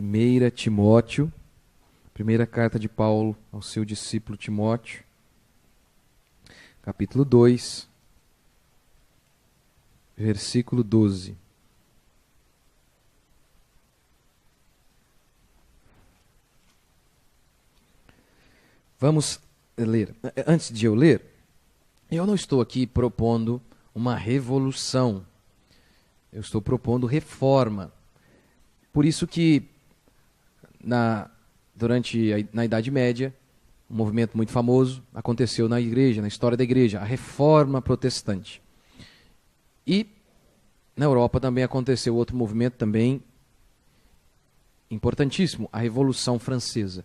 1 Timóteo, primeira carta de Paulo ao seu discípulo Timóteo, capítulo 2, versículo 12. Vamos ler. Antes de eu ler, eu não estou aqui propondo uma revolução. Eu estou propondo reforma. Por isso que na Idade Média, um movimento muito famoso aconteceu na igreja, na história da igreja, a Reforma Protestante. E na Europa também aconteceu outro movimento também importantíssimo, a Revolução Francesa.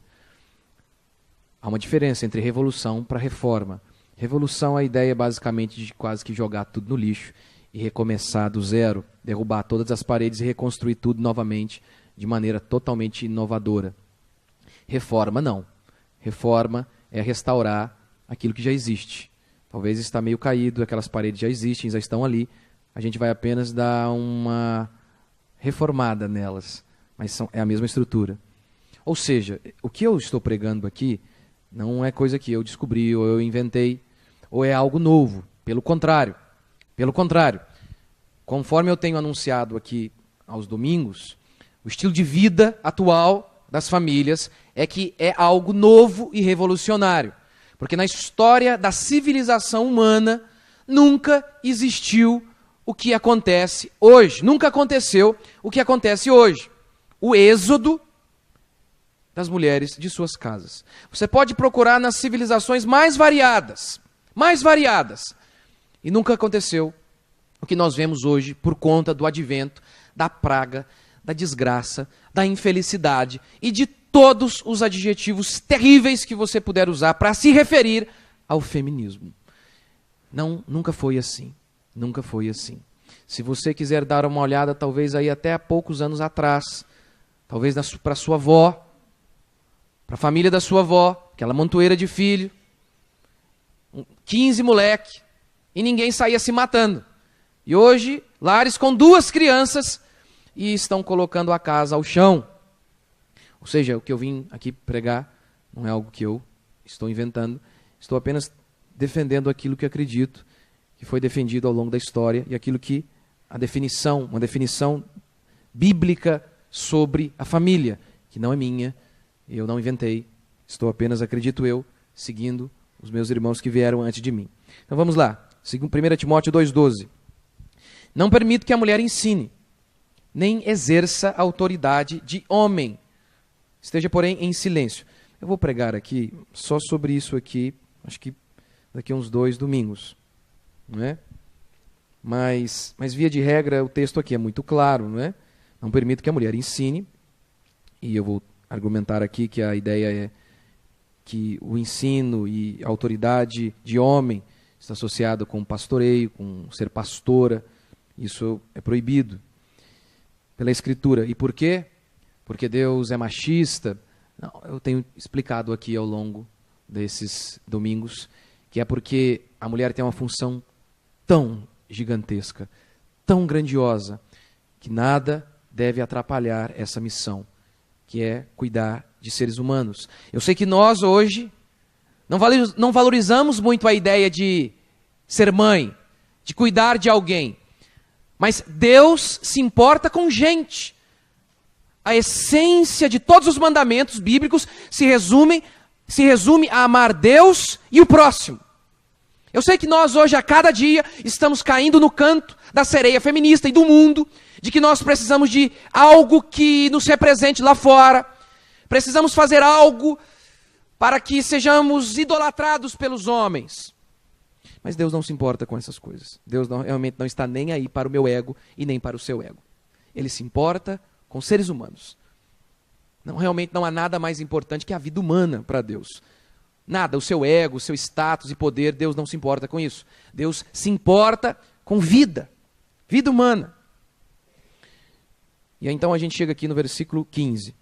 Há uma diferença entre revolução para reforma. Revolução, a ideia é basicamente de quase que jogar tudo no lixo e recomeçar do zero, derrubar todas as paredes e reconstruir tudo novamente de maneira totalmente inovadora. Reforma, não. Reforma é restaurar aquilo que já existe. Talvez está meio caído, aquelas paredes já existem, já estão ali. A gente vai apenas dar uma reformada nelas, mas é a mesma estrutura. Ou seja, o que eu estou pregando aqui não é coisa que eu descobri ou eu inventei, ou é algo novo. Pelo contrário, conforme eu tenho anunciado aqui aos domingos, o estilo de vida atual das famílias é que é algo novo e revolucionário. Porque na história da civilização humana nunca existiu o que acontece hoje. Nunca aconteceu o que acontece hoje. O êxodo das mulheres de suas casas. Você pode procurar nas civilizações mais variadas, e nunca aconteceu o que nós vemos hoje por conta do advento, da praga, da desgraça, da infelicidade e de todos os adjetivos terríveis que você puder usar para se referir ao feminismo. Não, nunca foi assim. Nunca foi assim. Se você quiser dar uma olhada, talvez aí até há poucos anos atrás, talvez para sua avó, para a família da sua avó, aquela montoeira de filho, 15 moleque, e ninguém saía se matando. E hoje, lares com 2 crianças e estão colocando a casa ao chão. Ou seja, o que eu vim aqui pregar não é algo que eu estou inventando, estou apenas defendendo aquilo que acredito, que foi defendido ao longo da história, e aquilo que uma definição bíblica sobre a família, que não é minha, eu não inventei, estou apenas, acredito eu, seguindo os meus irmãos que vieram antes de mim. Então vamos lá, 1 Timóteo 2,12. Não permito que a mulher ensine, nem exerça autoridade de homem. Esteja, porém, em silêncio. Eu vou pregar aqui, só sobre isso aqui, acho que daqui a uns 2 domingos. Não é? Mas via de regra, o texto aqui é muito claro, não é? Não permito que a mulher ensine, e eu vou argumentar aqui que a ideia é que o ensino e a autoridade de homem está associado com pastoreio, com ser pastora. Isso é proibido pela Escritura. E por quê? Porque Deus é machista? Não, eu tenho explicado aqui ao longo desses domingos que é porque a mulher tem uma função tão gigantesca, tão grandiosa, que nada deve atrapalhar essa missão, que é cuidar de seres humanos. Eu sei que nós hoje não valorizamos muito a ideia de ser mãe, de cuidar de alguém, mas Deus se importa com gente. A essência de todos os mandamentos bíblicos se resume a amar Deus e o próximo. Eu sei que nós hoje, a cada dia, estamos caindo no canto da sereia feminista e do mundo, de que nós precisamos de algo que nos represente lá fora, precisamos fazer algo para que sejamos idolatrados pelos homens. Mas Deus não se importa com essas coisas. Deus realmente não está nem aí para o meu ego e nem para o seu ego. Ele se importa com seres humanos. Realmente não há nada mais importante que a vida humana para Deus. Nada, o seu ego, o seu status e poder, Deus não se importa com isso. Deus se importa com vida humana. E aí, então a gente chega aqui no versículo 15.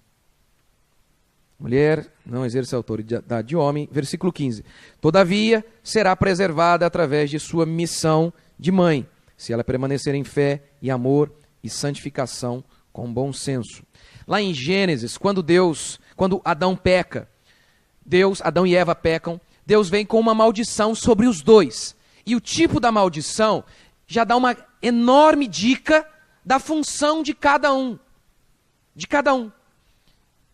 Mulher não exerce a autoridade de homem. Versículo 15. Todavia, será preservada através de sua missão de mãe, se ela permanecer em fé e amor e santificação com bom senso. Lá em Gênesis, quando Adão peca, Adão e Eva pecam, Deus vem com uma maldição sobre os dois. E o tipo da maldição já dá uma enorme dica da função de cada um. De cada um.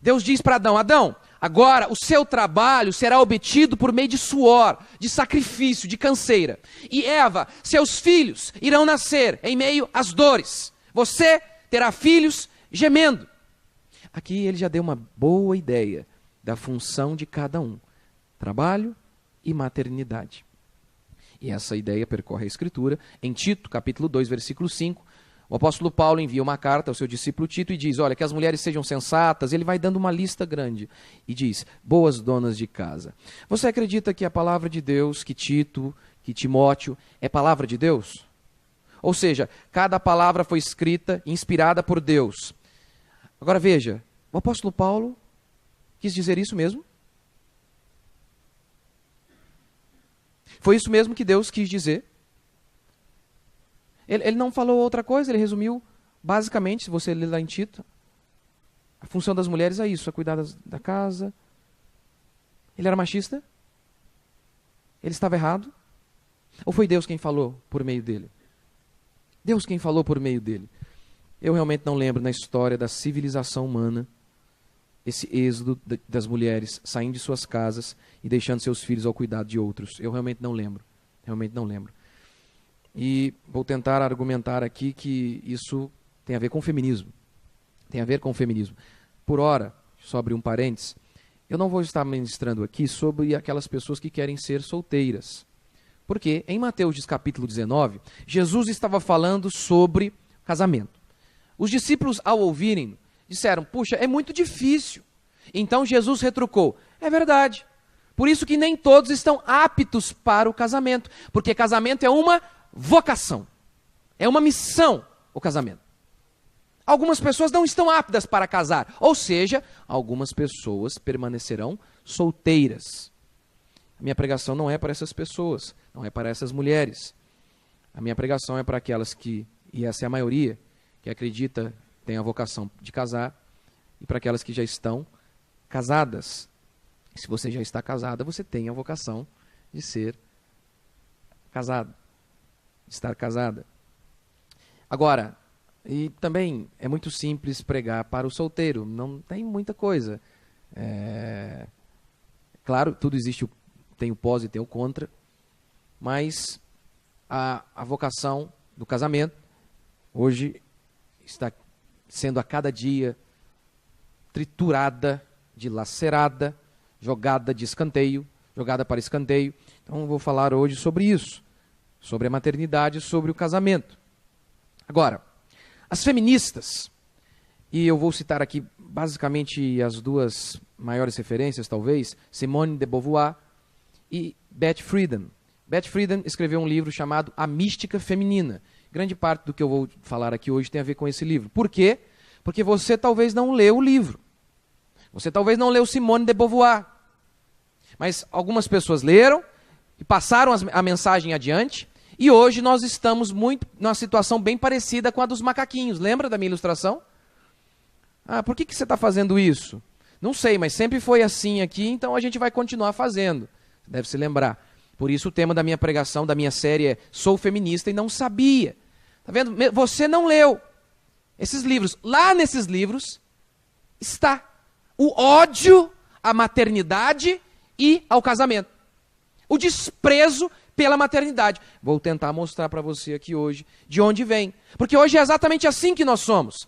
Deus diz para Adão: Adão, agora o seu trabalho será obtido por meio de suor, de sacrifício, de canseira. E Eva, seus filhos irão nascer em meio às dores. Você terá filhos gemendo. Aqui ele já deu uma boa ideia da função de cada um: trabalho e maternidade. E essa ideia percorre a Escritura. Em Tito, capítulo 2, versículo 5, o apóstolo Paulo envia uma carta ao seu discípulo Tito e diz: olha, que as mulheres sejam sensatas. Ele vai dando uma lista grande e diz: boas donas de casa. Você acredita que a palavra de Deus, que Tito, que Timóteo, é palavra de Deus? Ou seja, cada palavra foi escrita, inspirada por Deus. Agora veja, o apóstolo Paulo quis dizer isso mesmo? Foi isso mesmo que Deus quis dizer? Ele não falou outra coisa, ele resumiu basicamente, se você ler lá em Tito, a função das mulheres é isso: é cuidar da casa. Ele era machista? Ele estava errado? Ou foi Deus quem falou por meio dele? Deus quem falou por meio dele. Eu realmente não lembro na história da civilização humana esse êxodo das mulheres saindo de suas casas e deixando seus filhos ao cuidado de outros. Eu realmente não lembro. Realmente não lembro. E vou tentar argumentar aqui que isso tem a ver com o feminismo. Tem a ver com o feminismo. Por ora, só abrir um parênteses, eu não vou estar ministrando aqui sobre aquelas pessoas que querem ser solteiras. Porque em Mateus capítulo 19, Jesus estava falando sobre casamento. Os discípulos, ao ouvirem, disseram: puxa, é muito difícil. Então Jesus retrucou: é verdade. Por isso que nem todos estão aptos para o casamento. Porque casamento é uma vocação. É uma missão, o casamento. Algumas pessoas não estão aptas para casar. Ou seja, algumas pessoas permanecerão solteiras. A minha pregação não é para essas pessoas, não é para essas mulheres. A minha pregação é para aquelas que, e essa é a maioria, que acredita tem a vocação de casar, e para aquelas que já estão casadas. Se você já está casada, você tem a vocação de ser casado, de estar casada. Agora, e também é muito simples pregar para o solteiro, não tem muita coisa. Claro, tudo existe, tem o pós e tem o contra, mas a vocação do casamento hoje está sendo a cada dia triturada, dilacerada, jogada de escanteio, jogada para escanteio. Então eu vou falar hoje sobre isso, sobre a maternidade, sobre o casamento. Agora, as feministas, e eu vou citar aqui basicamente as duas maiores referências, talvez, Simone de Beauvoir e Beth Friedan. Beth Friedan escreveu um livro chamado A Mística Feminina. Grande parte do que eu vou falar aqui hoje tem a ver com esse livro. Por quê? Porque você talvez não leu o livro. Você talvez não leu Simone de Beauvoir. Mas algumas pessoas leram e passaram a mensagem adiante. E hoje nós estamos muito numa situação bem parecida com a dos macaquinhos. Lembra da minha ilustração? Por que você está fazendo isso? Não sei, mas sempre foi assim aqui, então a gente vai continuar fazendo. Você deve se lembrar. Por isso o tema da minha pregação, da minha série é Sou Feminista e Não Sabia. Tá vendo? Você não leu esses livros. Lá nesses livros está o ódio à maternidade e ao casamento. O desprezo pela maternidade. Vou tentar mostrar para você aqui hoje de onde vem. Porque hoje é exatamente assim que nós somos.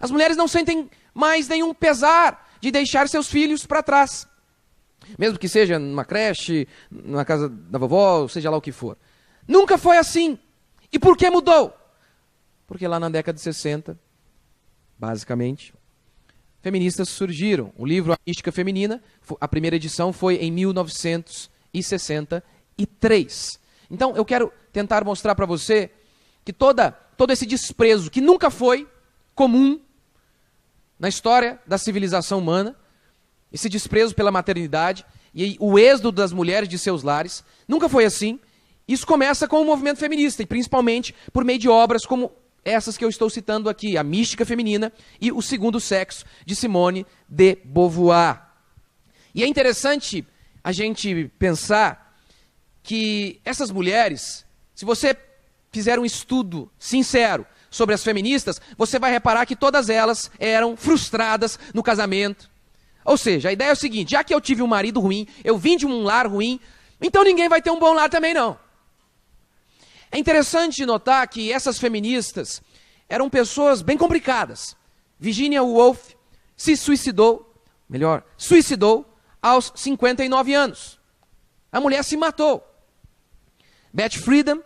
As mulheres não sentem mais nenhum pesar de deixar seus filhos para trás. Mesmo que seja numa creche, na casa da vovó, seja lá o que for. Nunca foi assim. E por que mudou? Porque lá na década de 60, basicamente, feministas surgiram. O livro A Mística Feminina, a primeira edição foi em 1963. Então eu quero tentar mostrar para você que todo esse desprezo, que nunca foi comum na história da civilização humana, esse desprezo pela maternidade e o êxodo das mulheres de seus lares, nunca foi assim. Isso começa com o movimento feminista, e principalmente por meio de obras como essas que eu estou citando aqui, A Mística Feminina e O Segundo Sexo, de Simone de Beauvoir. E é interessante a gente pensar que essas mulheres, se você fizer um estudo sincero sobre as feministas, você vai reparar que todas elas eram frustradas no casamento. Ou seja, a ideia é o seguinte: já que eu tive um marido ruim, eu vim de um lar ruim, então ninguém vai ter um bom lar também não. É interessante notar que essas feministas eram pessoas bem complicadas. Virginia Woolf suicidou aos 59 anos. A mulher se matou. Beth Friedan,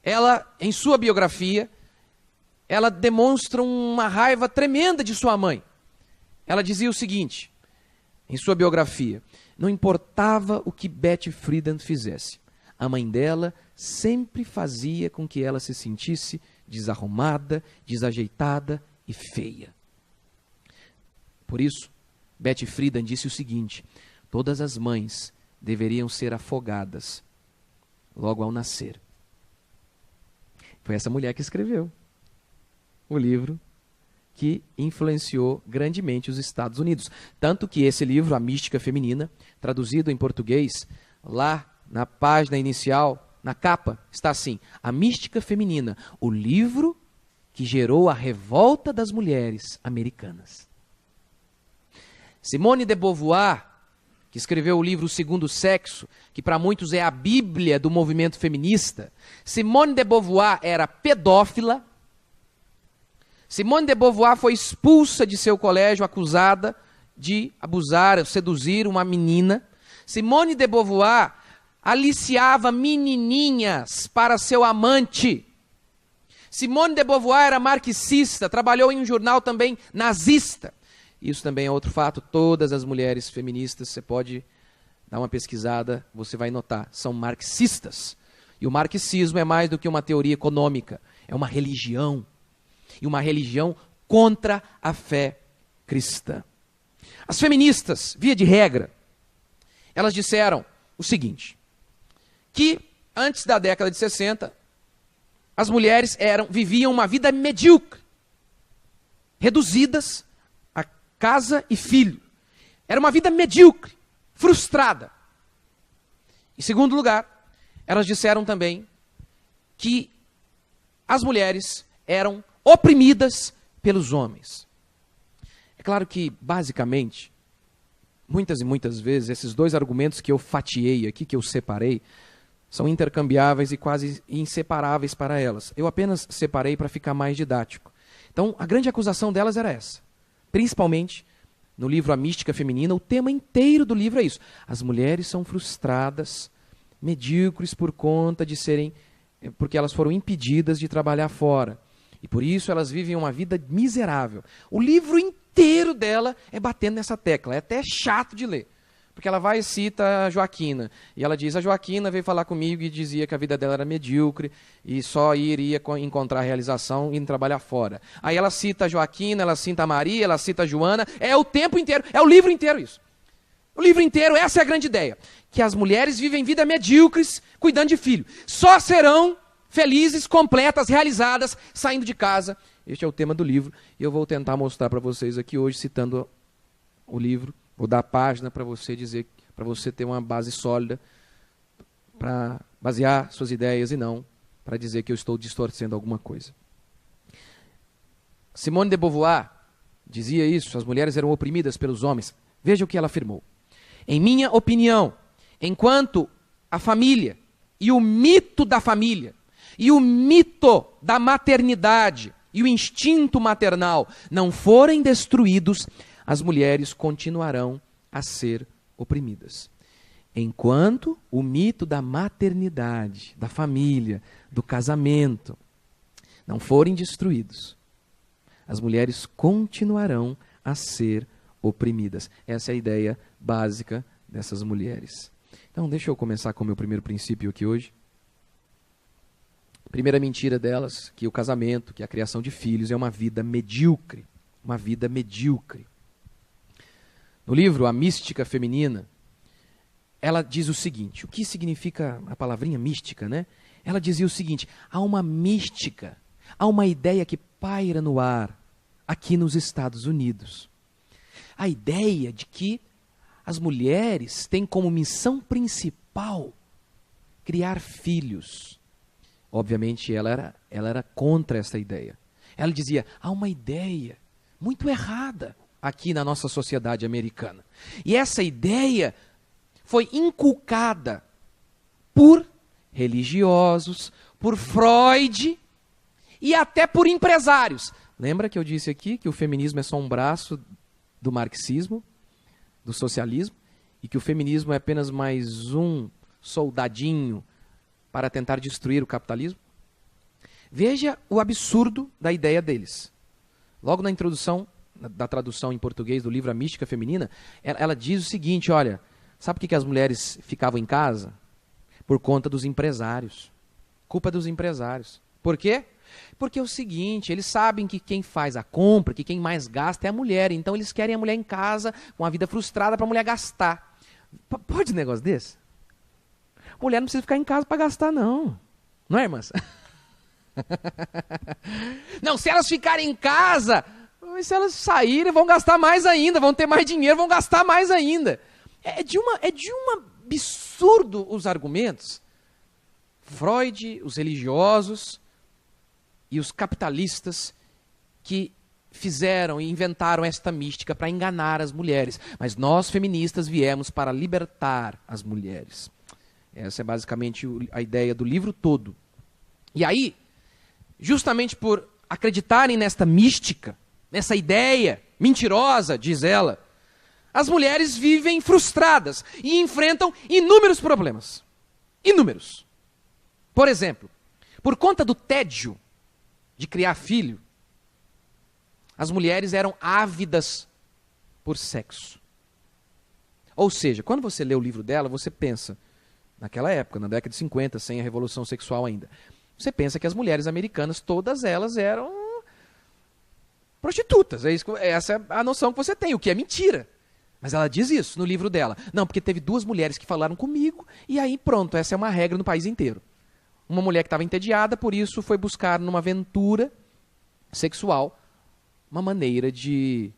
ela, em sua biografia, ela demonstra uma raiva tremenda de sua mãe. Ela dizia o seguinte, em sua biografia: não importava o que Beth Friedan fizesse, a mãe dela sempre fazia com que ela se sentisse desarrumada, desajeitada e feia. Por isso, Beth Friedan disse o seguinte: todas as mães deveriam ser afogadas logo ao nascer. Foi essa mulher que escreveu o livro que influenciou grandemente os Estados Unidos. Tanto que esse livro, A Mística Feminina, traduzido em português, lá na página inicial, na capa, está assim: A Mística Feminina, o livro que gerou a revolta das mulheres americanas. Simone de Beauvoir, que escreveu o livro O Segundo Sexo, que para muitos é a Bíblia do movimento feminista. Simone de Beauvoir era pedófila. Simone de Beauvoir foi expulsa de seu colégio, acusada de abusar, seduzir uma menina. Simone de Beauvoir aliciava menininhas para seu amante. Simone de Beauvoir era marxista, trabalhou em um jornal também nazista. Isso também é outro fato. Todas as mulheres feministas, você pode dar uma pesquisada, você vai notar, são marxistas. E o marxismo é mais do que uma teoria econômica, é uma religião. E uma religião contra a fé cristã. As feministas, via de regra, elas disseram o seguinte, que antes da década de 60, as mulheres viviam uma vida medíocre, reduzidas a casa e filho. Era uma vida medíocre, frustrada. Em segundo lugar, elas disseram também que as mulheres eram oprimidas pelos homens. É claro que, basicamente, muitas e muitas vezes, esses dois argumentos que eu fatiei aqui, que eu separei, são intercambiáveis e quase inseparáveis para elas. Eu apenas separei para ficar mais didático. Então, a grande acusação delas era essa. Principalmente, no livro A Mística Feminina, o tema inteiro do livro é isso. As mulheres são frustradas, medíocres por conta de porque elas foram impedidas de trabalhar fora. E por isso elas vivem uma vida miserável. O livro inteiro dela é batendo nessa tecla. É até chato de ler. Porque ela vai e cita a Joaquina. E ela diz: a Joaquina veio falar comigo e dizia que a vida dela era medíocre e só iria encontrar realização indo trabalhar fora. Aí ela cita a Joaquina, ela cita a Maria, ela cita a Joana. É o tempo inteiro, é o livro inteiro isso. O livro inteiro, essa é a grande ideia. Que as mulheres vivem vida medíocres cuidando de filho. Só serão felizes, completas, realizadas, saindo de casa. Este é o tema do livro. E eu vou tentar mostrar para vocês aqui hoje, citando o livro. Vou dar a página para você dizer, para você ter uma base sólida, para basear suas ideias e não para dizer que eu estou distorcendo alguma coisa. Simone de Beauvoir dizia isso, as mulheres eram oprimidas pelos homens. Veja o que ela afirmou. Em minha opinião, enquanto a família e o mito da família e o mito da maternidade e o instinto maternal não forem destruídos, as mulheres continuarão a ser oprimidas. Enquanto o mito da maternidade, da família, do casamento não forem destruídos, as mulheres continuarão a ser oprimidas. Essa é a ideia básica dessas mulheres. Então, deixa eu começar com o meu primeiro princípio aqui hoje. Primeira mentira delas, que o casamento, que a criação de filhos é uma vida medíocre. Uma vida medíocre. No livro A Mística Feminina, ela diz o seguinte, o que significa a palavrinha mística, né? Ela dizia o seguinte, há uma mística há uma ideia que paira no ar aqui nos Estados Unidos. A ideia de que as mulheres têm como missão principal criar filhos. Obviamente, ela era contra essa ideia. Ela dizia, há uma ideia muito errada aqui na nossa sociedade americana. E essa ideia foi inculcada por religiosos, por Freud e até por empresários. Lembra que eu disse aqui que o feminismo é só um braço do marxismo, do socialismo, e que o feminismo é apenas mais um soldadinho para tentar destruir o capitalismo? Veja o absurdo da ideia deles. Logo na introdução da tradução em português do livro A Mística Feminina, ela diz o seguinte, olha, sabe por que as mulheres ficavam em casa? Por conta dos empresários. Culpa dos empresários. Por quê? Porque é o seguinte, eles sabem que quem faz a compra, que quem mais gasta é a mulher, então eles querem a mulher em casa com a vida frustrada para a mulher gastar. Pode um negócio desse? Mulher não precisa ficar em casa para gastar, não. Não é, irmãs? Não, se elas ficarem em casa, se elas saírem, vão gastar mais ainda, vão ter mais dinheiro, vão gastar mais ainda. É de um absurdo os argumentos. Freud, os religiosos e os capitalistas que fizeram e inventaram esta mística para enganar as mulheres. Mas nós, feministas, viemos para libertar as mulheres. Essa é basicamente a ideia do livro todo. E aí, justamente por acreditarem nesta mística, nessa ideia mentirosa, diz ela, as mulheres vivem frustradas e enfrentam inúmeros problemas. Inúmeros. Por exemplo, por conta do tédio de criar filho, as mulheres eram ávidas por sexo. Ou seja, quando você lê o livro dela, você pensa, naquela época, na década de 50, sem a revolução sexual ainda, você pensa que as mulheres americanas, todas elas eram prostitutas. Essa é a noção que você tem, o que é mentira. Mas ela diz isso no livro dela. Não, porque teve duas mulheres que falaram comigo, e aí pronto, essa é uma regra no país inteiro. Uma mulher que estava entediada, por isso foi buscar numa aventura sexual uma maneira de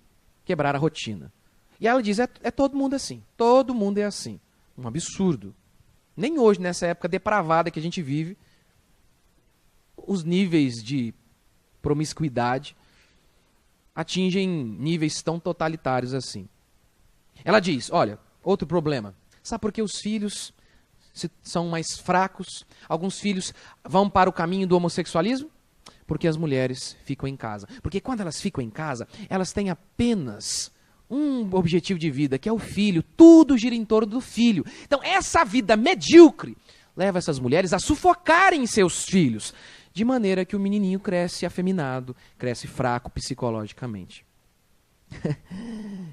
quebrar a rotina. E ela diz, é todo mundo assim. Todo mundo é assim. Um absurdo. Nem hoje, nessa época depravada que a gente vive, os níveis de promiscuidade atingem níveis tão totalitários assim. Ela diz, olha, outro problema. Sabe por que os filhos são mais fracos? Alguns filhos vão para o caminho do homossexualismo? Porque as mulheres ficam em casa. Porque quando elas ficam em casa, elas têm apenas um objetivo de vida, que é o filho. Tudo gira em torno do filho. Então, essa vida medíocre leva essas mulheres a sufocarem seus filhos, de maneira que o menininho cresce afeminado, cresce fraco psicologicamente.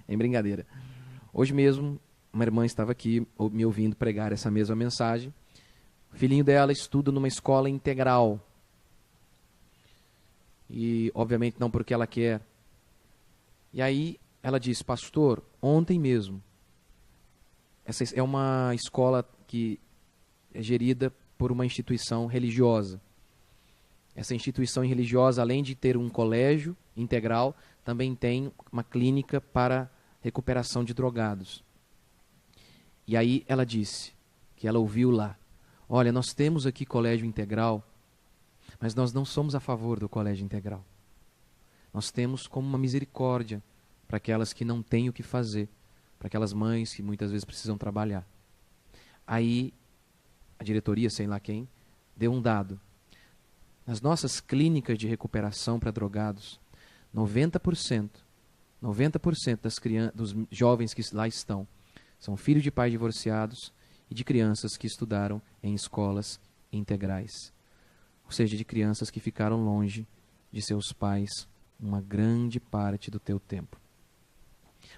Em brincadeira. Hoje mesmo, uma irmã estava aqui me ouvindo pregar essa mesma mensagem. O filhinho dela estuda numa escola integral. E, obviamente, não porque ela quer. E aí, ela disse, pastor, ontem mesmo, essa é uma escola que é gerida por uma instituição religiosa. Essa instituição religiosa, além de ter um colégio integral, também tem uma clínica para recuperação de drogados. E aí ela disse, que ela ouviu lá, olha, nós temos aqui colégio integral, mas nós não somos a favor do colégio integral. Nós temos como uma misericórdia para aquelas que não têm o que fazer, para aquelas mães que muitas vezes precisam trabalhar. Aí a diretoria, sei lá quem, deu um dado. Nas nossas clínicas de recuperação para drogados, 90% dos jovens que lá estão são filhos de pais divorciados e de crianças que estudaram em escolas integrais. Ou seja, de crianças que ficaram longe de seus pais uma grande parte do teu tempo.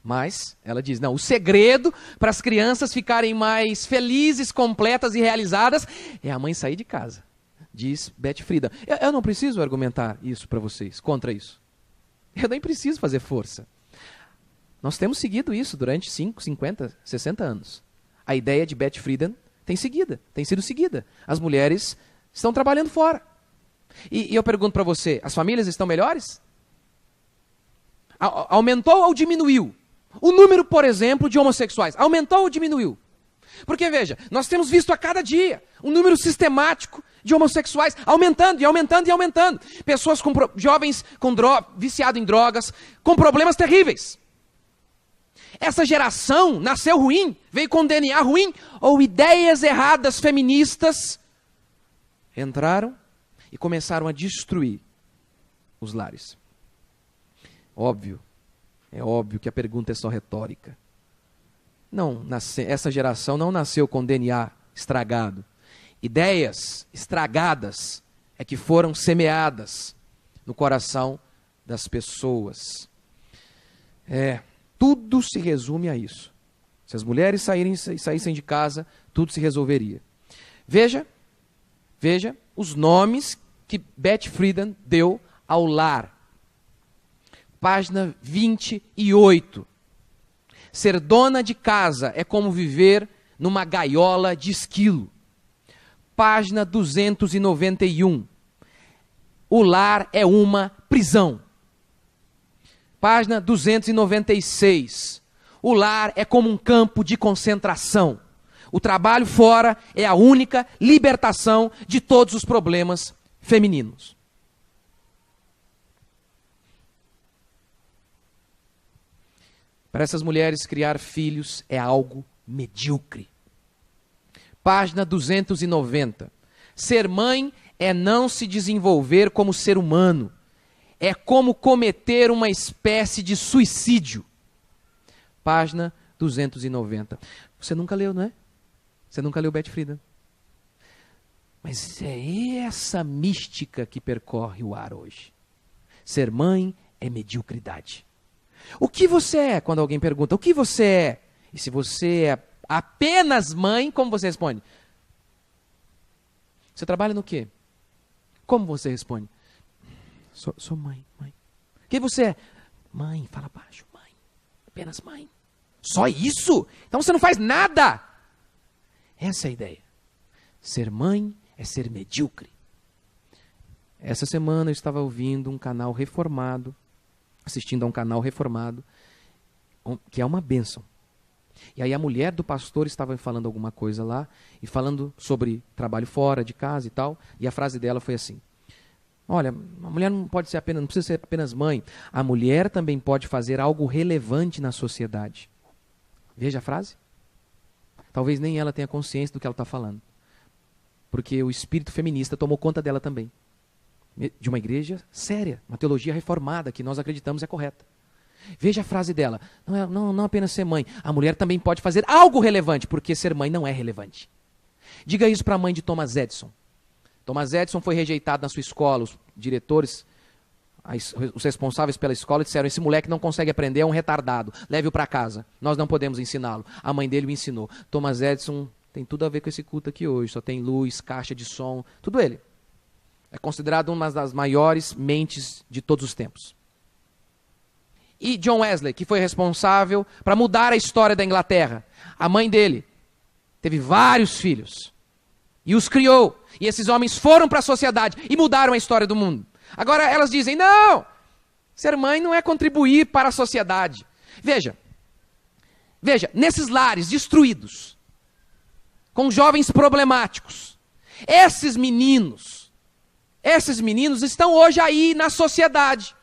Mas, ela diz, não, o segredo para as crianças ficarem mais felizes, completas e realizadas é a mãe sair de casa. Diz Beth Friedan. Eu não preciso argumentar isso para vocês, contra isso. Eu nem preciso fazer força. Nós temos seguido isso durante 5, 50, 60 anos. A ideia de Beth Friedan tem sido seguida. As mulheres estão trabalhando fora. E eu pergunto para você, as famílias estão melhores? Aumentou ou diminuiu? O número, por exemplo, de homossexuais, aumentou ou diminuiu? Porque, veja, nós temos visto a cada dia um número sistemático de homossexuais aumentando e aumentando e aumentando. Pessoas jovens viciados em drogas, com problemas terríveis. Essa geração nasceu ruim, veio com DNA ruim, ou ideias erradas feministas entraram e começaram a destruir os lares. É óbvio que a pergunta é só retórica. Essa geração não nasceu com DNA estragado. Ideias estragadas é que foram semeadas no coração das pessoas. Tudo se resume a isso. Se as mulheres saíssem de casa, tudo se resolveria. Veja os nomes que Beth Friedan deu ao lar. Página 28. Ser dona de casa é como viver numa gaiola de esquilo. Página 291. O lar é uma prisão. Página 296. O lar é como um campo de concentração. O trabalho fora é a única libertação de todos os problemas femininos. Para essas mulheres, criar filhos é algo medíocre. Página 290. Ser mãe é não se desenvolver como ser humano. É como cometer uma espécie de suicídio. Página 290. Você nunca leu, não é? Você nunca leu Beth Friedan. Mas é essa mística que percorre o ar hoje. Ser mãe é mediocridade. O que você é? Quando alguém pergunta, o que você é? E se você é apenas mãe, como você responde? Você trabalha no quê? Como você responde? Sou mãe. Quem você é? Mãe, fala baixo, mãe. Apenas mãe. Só isso? Então você não faz nada. Essa é a ideia. Ser mãe é ser medíocre. Essa semana eu estava ouvindo um canal reformado, assistindo a um canal reformado, que é uma bênção. E aí a mulher do pastor estava falando alguma coisa lá, e falando sobre trabalho fora de casa e tal, e a frase dela foi assim: olha, a mulher não precisa ser apenas mãe, a mulher também pode fazer algo relevante na sociedade. Veja a frase. Talvez nem ela tenha consciência do que ela está falando, porque o espírito feminista tomou conta dela também. De uma igreja séria, uma teologia reformada, que nós acreditamos é correta. Veja a frase dela. Não apenas ser mãe. A mulher também pode fazer algo relevante, porque ser mãe não é relevante. Diga isso para a mãe de Thomas Edison. Thomas Edison foi rejeitado na sua escola. Os diretores, os responsáveis pela escola disseram: esse moleque não consegue aprender, é um retardado. Leve-o para casa. Nós não podemos ensiná-lo. A mãe dele o ensinou. Thomas Edison tem tudo a ver com esse culto aqui hoje. Só tem luz, caixa de som, tudo ele. É considerado uma das maiores mentes de todos os tempos. E John Wesley, que foi responsável para mudar a história da Inglaterra. A mãe dele teve vários filhos e os criou. E esses homens foram para a sociedade e mudaram a história do mundo. Agora elas dizem: não, ser mãe não é contribuir para a sociedade. Veja, nesses lares destruídos, com jovens problemáticos, esses meninos estão hoje aí na sociedade,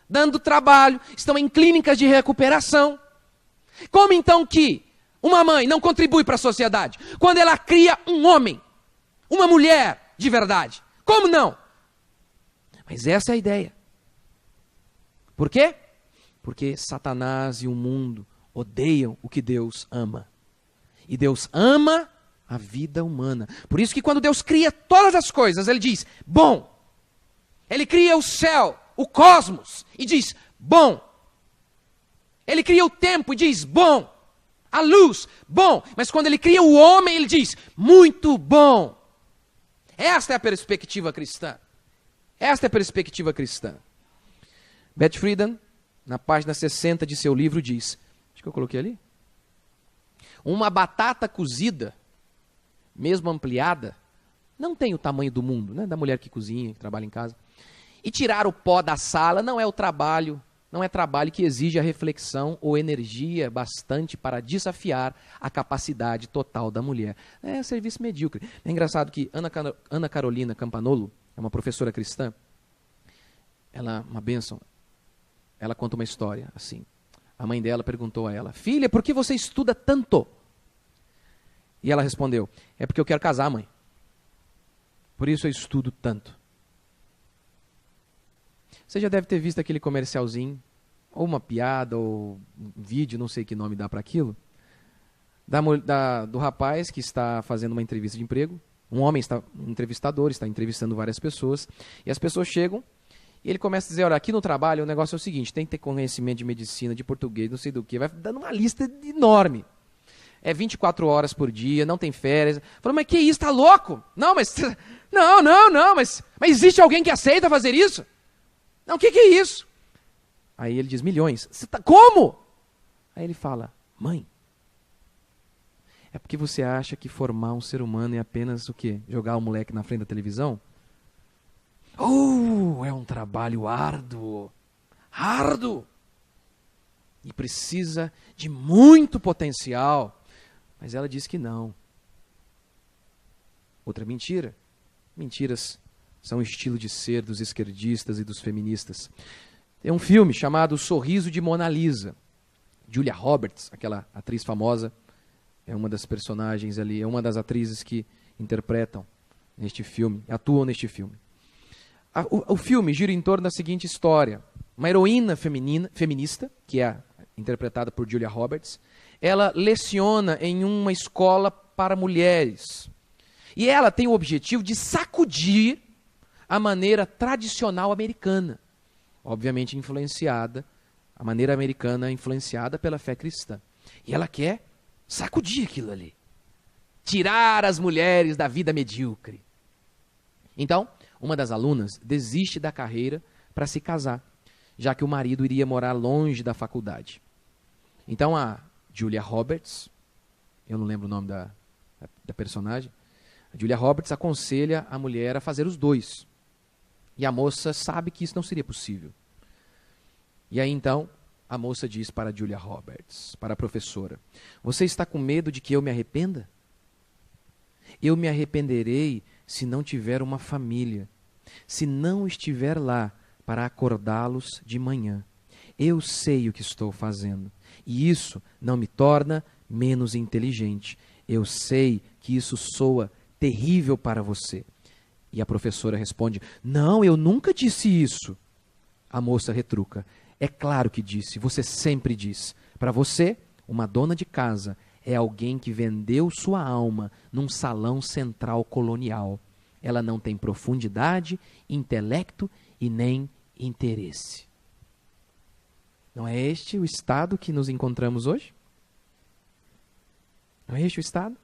dando trabalho, estão em clínicas de recuperação. Como então que uma mãe não contribui para a sociedade? Quando ela cria um homem, uma mulher de verdade. Como não? Mas essa é a ideia. Por quê? Porque Satanás e o mundo odeiam o que Deus ama. E Deus ama a vida humana. Por isso que quando Deus cria todas as coisas, Ele diz: bom. Ele cria o céu, o cosmos, e diz: bom. Ele cria o tempo e diz: bom. A luz, bom. Mas quando Ele cria o homem, Ele diz: muito bom. Esta é a perspectiva cristã. Esta é a perspectiva cristã. Beth Friedan, na página 60 de seu livro, diz: acho que eu coloquei ali. Uma batata cozida, mesmo ampliada, não tem o tamanho do mundo, né? Da mulher que cozinha, que trabalha em casa. E tirar o pó da sala não é o trabalho, não é trabalho que exige a reflexão ou energia bastante para desafiar a capacidade total da mulher. É serviço medíocre. É engraçado que Ana Carolina Campanolo, é uma professora cristã, ela, uma bênção, ela conta uma história assim. A mãe dela perguntou a ela: filha, por que você estuda tanto? E ela respondeu: é porque eu quero casar, mãe. Por isso eu estudo tanto. Você já deve ter visto aquele comercialzinho, ou uma piada, ou um vídeo, não sei que nome dá para aquilo, do rapaz que está fazendo uma entrevista de emprego. Um homem, um entrevistador, está entrevistando várias pessoas, e as pessoas chegam, e ele começa a dizer: olha, aqui no trabalho o negócio é o seguinte, tem que ter conhecimento de medicina, de português, não sei do que, vai dando uma lista enorme. É 24 horas por dia, não tem férias. Falou: mas que isso, tá louco? Não, mas existe alguém que aceita fazer isso? Não, o que é isso? Aí ele diz: milhões. Como? Aí ele fala: mãe, é porque você acha que formar um ser humano é apenas o quê? Jogar o moleque na frente da televisão? É um trabalho árduo. Árduo. E precisa de muito potencial. Mas ela diz que não. Outra mentira. Mentiras são o estilo de ser dos esquerdistas e dos feministas. Tem um filme chamado O Sorriso de Mona Lisa. Julia Roberts, aquela atriz famosa, é uma das personagens ali, é uma das atrizes que interpretam neste filme, atuam neste filme. O filme gira em torno da seguinte história. Uma heroína feminista, que é interpretada por Julia Roberts, ela leciona em uma escola para mulheres. E ela tem o objetivo de sacudir a maneira tradicional americana. Obviamente influenciada, a maneira americana influenciada pela fé cristã. E ela quer sacudir aquilo ali. Tirar as mulheres da vida medíocre. Então, uma das alunas desiste da carreira para se casar, já que o marido iria morar longe da faculdade. Então a Julia Roberts, eu não lembro o nome da personagem, a Julia Roberts aconselha a mulher a fazer os dois. E a moça sabe que isso não seria possível. E aí então, a moça diz para a Julia Roberts, para a professora: você está com medo de que eu me arrependa? Eu me arrependerei se não tiver uma família, se não estiver lá para acordá-los de manhã. Eu sei o que estou fazendo, e isso não me torna menos inteligente. Eu sei que isso soa terrível para você. E a professora responde: não, eu nunca disse isso. A moça retruca: é claro que disse, você sempre diz. Para você, uma dona de casa é alguém que vendeu sua alma num salão central colonial. Ela não tem profundidade, intelecto e nem interesse. Não é este o estado que nos encontramos hoje? Não é este o estado?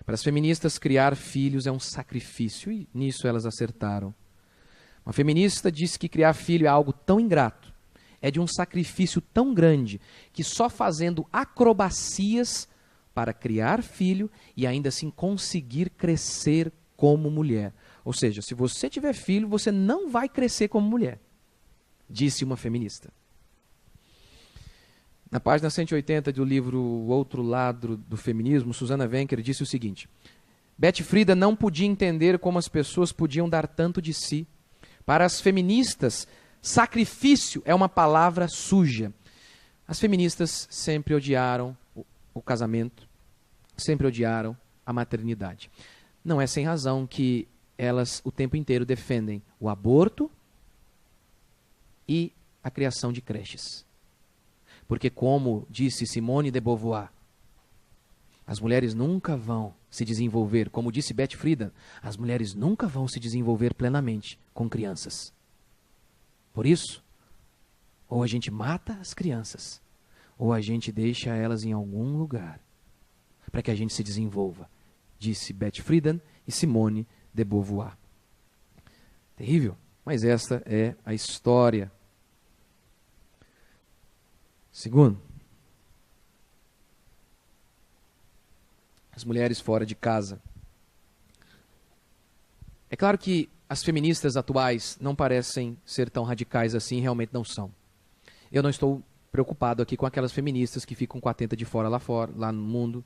Para as feministas, criar filhos é um sacrifício, e nisso elas acertaram. Uma feminista disse que criar filho é algo tão ingrato, é de um sacrifício tão grande, que só fazendo acrobacias para criar filho e ainda assim conseguir crescer como mulher. Ou seja, se você tiver filho, você não vai crescer como mulher, disse uma feminista. Na página 180 do livro O Outro Lado do Feminismo, Susana Wencker disse o seguinte: Betty Friedan não podia entender como as pessoas podiam dar tanto de si. Para as feministas, sacrifício é uma palavra suja. As feministas sempre odiaram o casamento, sempre odiaram a maternidade. Não é sem razão que elas o tempo inteiro defendem o aborto e a criação de creches. Porque, como disse Simone de Beauvoir, as mulheres nunca vão se desenvolver, como disse Betty Friedan, as mulheres nunca vão se desenvolver plenamente com crianças. Por isso, ou a gente mata as crianças, ou a gente deixa elas em algum lugar para que a gente se desenvolva, disse Betty Friedan e Simone de Beauvoir. Terrível, mas esta é a história. Segundo, as mulheres fora de casa. É claro que as feministas atuais não parecem ser tão radicais assim, realmente não são. Eu não estou preocupado aqui com aquelas feministas que ficam com a tenta de fora, lá no mundo.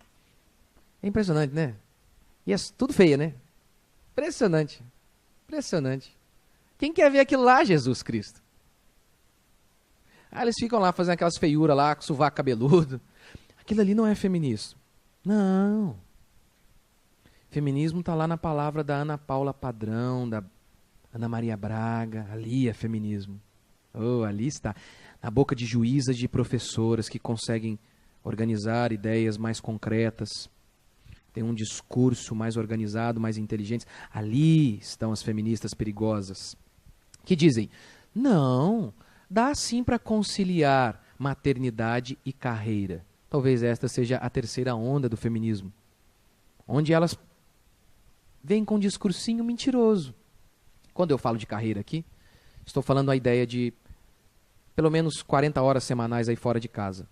É impressionante, né? E é tudo feia, né? Impressionante. Impressionante. Quem quer ver aquilo lá, Jesus Cristo? Ah, eles ficam lá fazendo aquelas feiuras lá, com sovaco cabeludo. Aquilo ali não é feminismo. Não. Feminismo está lá na palavra da Ana Paula Padrão, da Ana Maria Braga. Ali é feminismo. Oh, ali está. Na boca de juízas, de professoras que conseguem organizar ideias mais concretas. Tem um discurso mais organizado, mais inteligente. Ali estão as feministas perigosas. Que dizem, não, dá sim para conciliar maternidade e carreira. Talvez esta seja a terceira onda do feminismo. Onde elas vêm com um discursinho mentiroso. Quando eu falo de carreira aqui, estou falando a ideia de pelo menos 40 horas semanais aí fora de casa.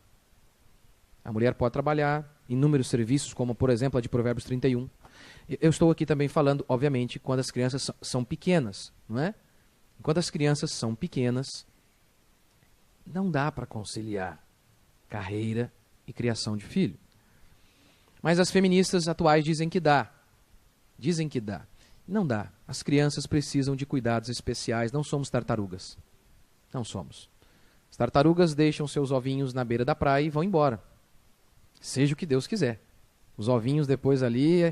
A mulher pode trabalhar inúmeros serviços, como por exemplo a de Provérbios 31. Eu estou aqui também falando, obviamente, quando as crianças são pequenas, não é? Enquanto as crianças são pequenas, não dá para conciliar carreira e criação de filho. Mas as feministas atuais dizem que dá. Dizem que dá. Não dá. As crianças precisam de cuidados especiais. Não somos tartarugas. Não somos. As tartarugas deixam seus ovinhos na beira da praia e vão embora. Seja o que Deus quiser. Os ovinhos depois ali,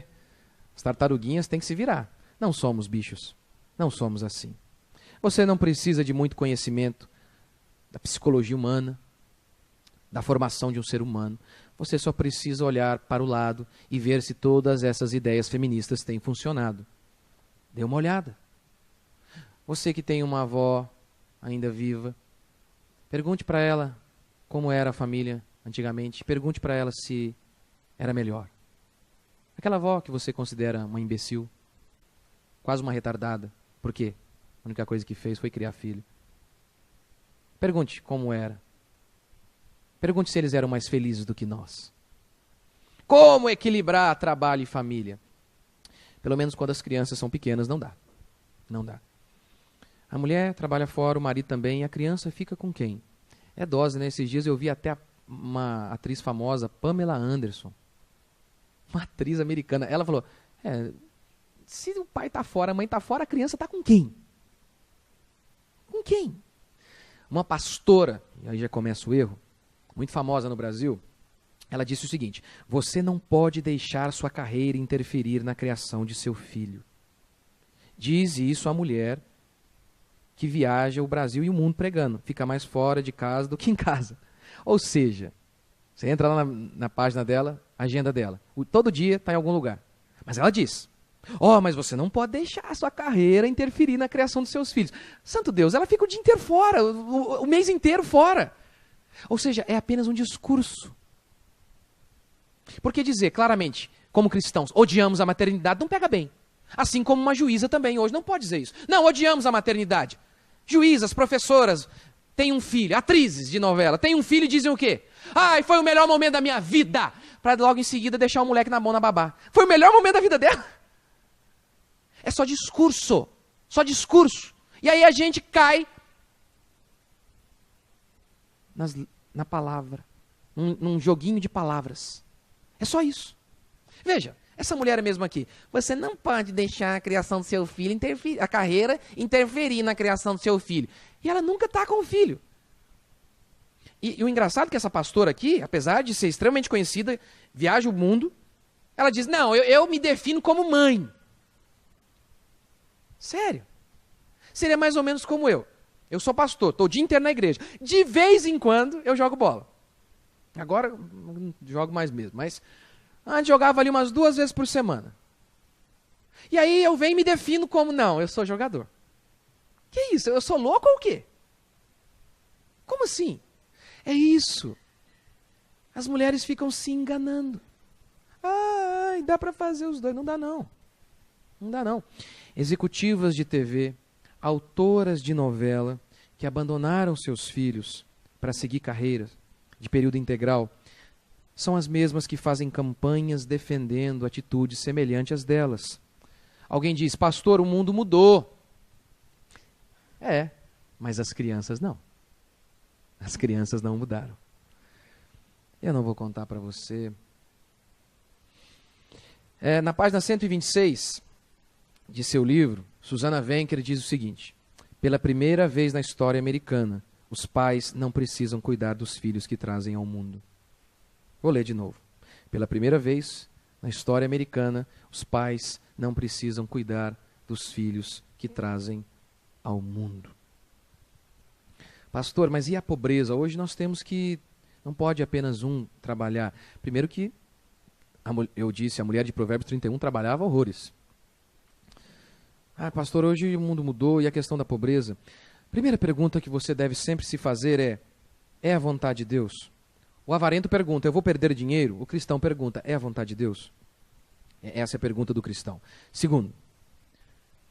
as tartaruguinhas têm que se virar. Não somos bichos. Não somos assim. Você não precisa de muito conhecimento da psicologia humana, da formação de um ser humano. Você só precisa olhar para o lado e ver se todas essas ideias feministas têm funcionado. Dê uma olhada. Você que tem uma avó ainda viva, pergunte para ela como era a família antigamente. Pergunte para ela se era melhor. Aquela avó que você considera uma imbecil, quase uma retardada. Por quê? A única coisa que fez foi criar filho. Pergunte como era. Pergunte se eles eram mais felizes do que nós. Como equilibrar trabalho e família? Pelo menos quando as crianças são pequenas, não dá. Não dá. A mulher trabalha fora, o marido também, e a criança fica com quem? É dose, né? Esses dias eu vi até uma atriz famosa, Pamela Anderson. Uma atriz americana. Ela falou, se o pai está fora, a mãe está fora, a criança está com quem? Com quem? Uma pastora, e aí já começa o erro, muito famosa no Brasil, ela disse o seguinte, você não pode deixar sua carreira interferir na criação de seu filho. Diz isso a mulher que viaja o Brasil e o mundo pregando, fica mais fora de casa do que em casa. Ou seja, você entra lá na página dela, agenda dela, todo dia está em algum lugar. Mas ela diz, mas você não pode deixar a sua carreira interferir na criação dos seus filhos. Santo Deus, ela fica o dia inteiro fora, o mês inteiro fora. Ou seja, é apenas um discurso. Porque dizer claramente, como cristãos, odiamos a maternidade, não pega bem. Assim como uma juíza também hoje não pode dizer isso. Não, odiamos a maternidade. Juízas, professoras, têm um filho, atrizes de novela, têm um filho e dizem o quê? Ai, foi o melhor momento da minha vida. Para logo em seguida deixar o moleque na mão na babá. Foi o melhor momento da vida dela. É só discurso. Só discurso. E aí a gente cai na palavra. Num joguinho de palavras. É só isso. Veja, essa mulher mesmo aqui. Você não pode deixar a criação do seu filho a carreira interferir na criação do seu filho. E ela nunca está com o filho. E o engraçado é que essa pastora aqui, apesar de ser extremamente conhecida, viaja o mundo, ela diz, não, eu me defino como mãe. Sério. Seria mais ou menos como eu. Eu sou pastor, estou o dia inteiro na igreja. De vez em quando eu jogo bola. Agora não jogo mais mesmo, mas antes jogava ali umas 2 vezes por semana. E aí eu venho e me defino como, não, eu sou jogador. Que isso? Eu sou louco ou o quê? Como assim? É isso. As mulheres ficam se enganando. Dá para fazer os dois. Não dá não. Não dá não. Executivas de TV, autoras de novela, que abandonaram seus filhos para seguir carreiras de período integral, são as mesmas que fazem campanhas defendendo atitudes semelhantes às delas. Alguém diz, pastor, o mundo mudou. Mas as crianças não. As crianças não mudaram. Eu não vou contar para você. Na página 126 de seu livro, Susana Wencker diz o seguinte: pela primeira vez na história americana, os pais não precisam cuidar dos filhos que trazem ao mundo. Vou ler de novo. Pela primeira vez na história americana, os pais não precisam cuidar dos filhos que trazem ao mundo. Pastor, mas e a pobreza? Hoje nós temos que... Não pode apenas um trabalhar. Primeiro que, eu disse, a mulher de Provérbios 31 trabalhava horrores. Pastor, hoje o mundo mudou e a questão da pobreza. Primeira pergunta que você deve sempre se fazer é a vontade de Deus? O avarento pergunta, eu vou perder dinheiro? O cristão pergunta, é a vontade de Deus? Essa é a pergunta do cristão. Segundo,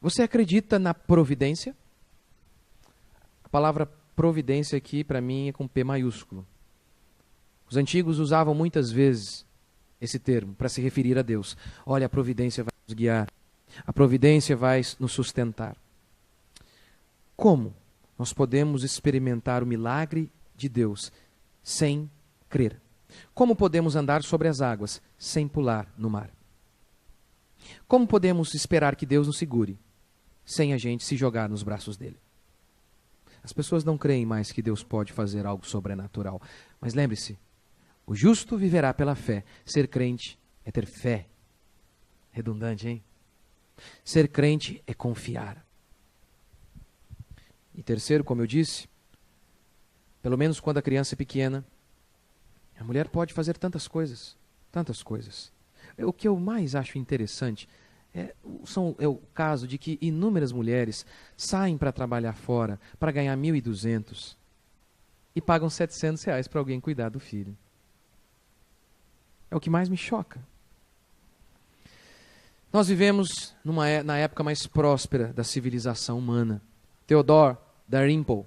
você acredita na providência? A palavra providência aqui, para mim, é com P maiúsculo. Os antigos usavam muitas vezes esse termo para se referir a Deus. Olha, a providência vai nos guiar. A providência vai nos sustentar. Como nós podemos experimentar o milagre de Deus sem crer? Como podemos andar sobre as águas sem pular no mar? Como podemos esperar que Deus nos segure sem a gente se jogar nos braços dele? As pessoas não creem mais que Deus pode fazer algo sobrenatural. Mas lembre-se, o justo viverá pela fé. Ser crente é ter fé. Redundante, hein? Ser crente é confiar. E terceiro, como eu disse, pelo menos quando a criança é pequena, a mulher pode fazer tantas coisas, tantas coisas. O que eu mais acho interessante é o caso de que inúmeras mulheres saem para trabalhar fora para ganhar 1.200 e pagam R$700 para alguém cuidar do filho. É o que mais me choca. Nós vivemos na época mais próspera da civilização humana. Theodore Dalrymple,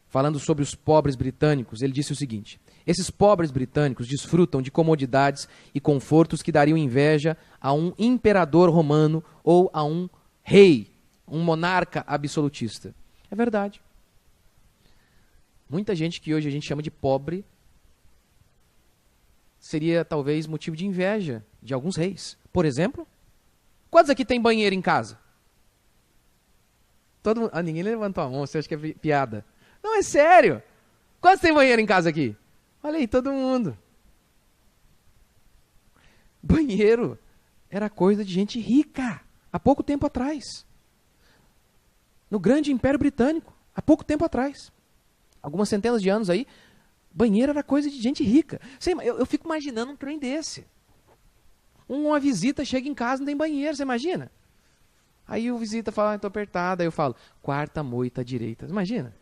falando sobre os pobres britânicos, ele disse o seguinte: esses pobres britânicos desfrutam de comodidades e confortos que dariam inveja a um imperador romano ou a um rei, um monarca absolutista. É verdade. Muita gente que hoje a gente chama de pobre seria talvez motivo de inveja de alguns reis. Por exemplo, quantos aqui tem banheiro em casa? Ninguém levantou a mão, você acha que é piada? Não, é sério. Quantos tem banheiro em casa aqui? Olha aí, todo mundo. Banheiro era coisa de gente rica, há pouco tempo atrás. No grande Império Britânico, há pouco tempo atrás. Algumas centenas de anos aí, banheiro era coisa de gente rica. Eu fico imaginando um trem desse. Uma visita chega em casa e não tem banheiro, você imagina? Aí o visita fala, estou apertado. Aí eu falo, quarta moita à direita. Imagina?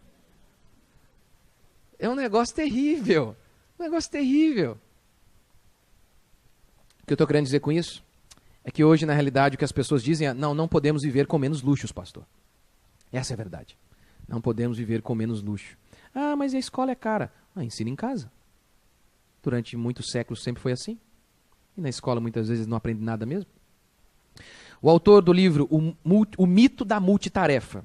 É um negócio terrível. Um negócio terrível. O que eu estou querendo dizer com isso é que hoje, na realidade, o que as pessoas dizem é, não podemos viver com menos luxos, pastor. Essa é a verdade. Não podemos viver com menos luxo. Mas a escola é cara. Ensina em casa. Durante muitos séculos sempre foi assim. E na escola muitas vezes não aprende nada mesmo. O autor do livro O Mito da Multitarefa.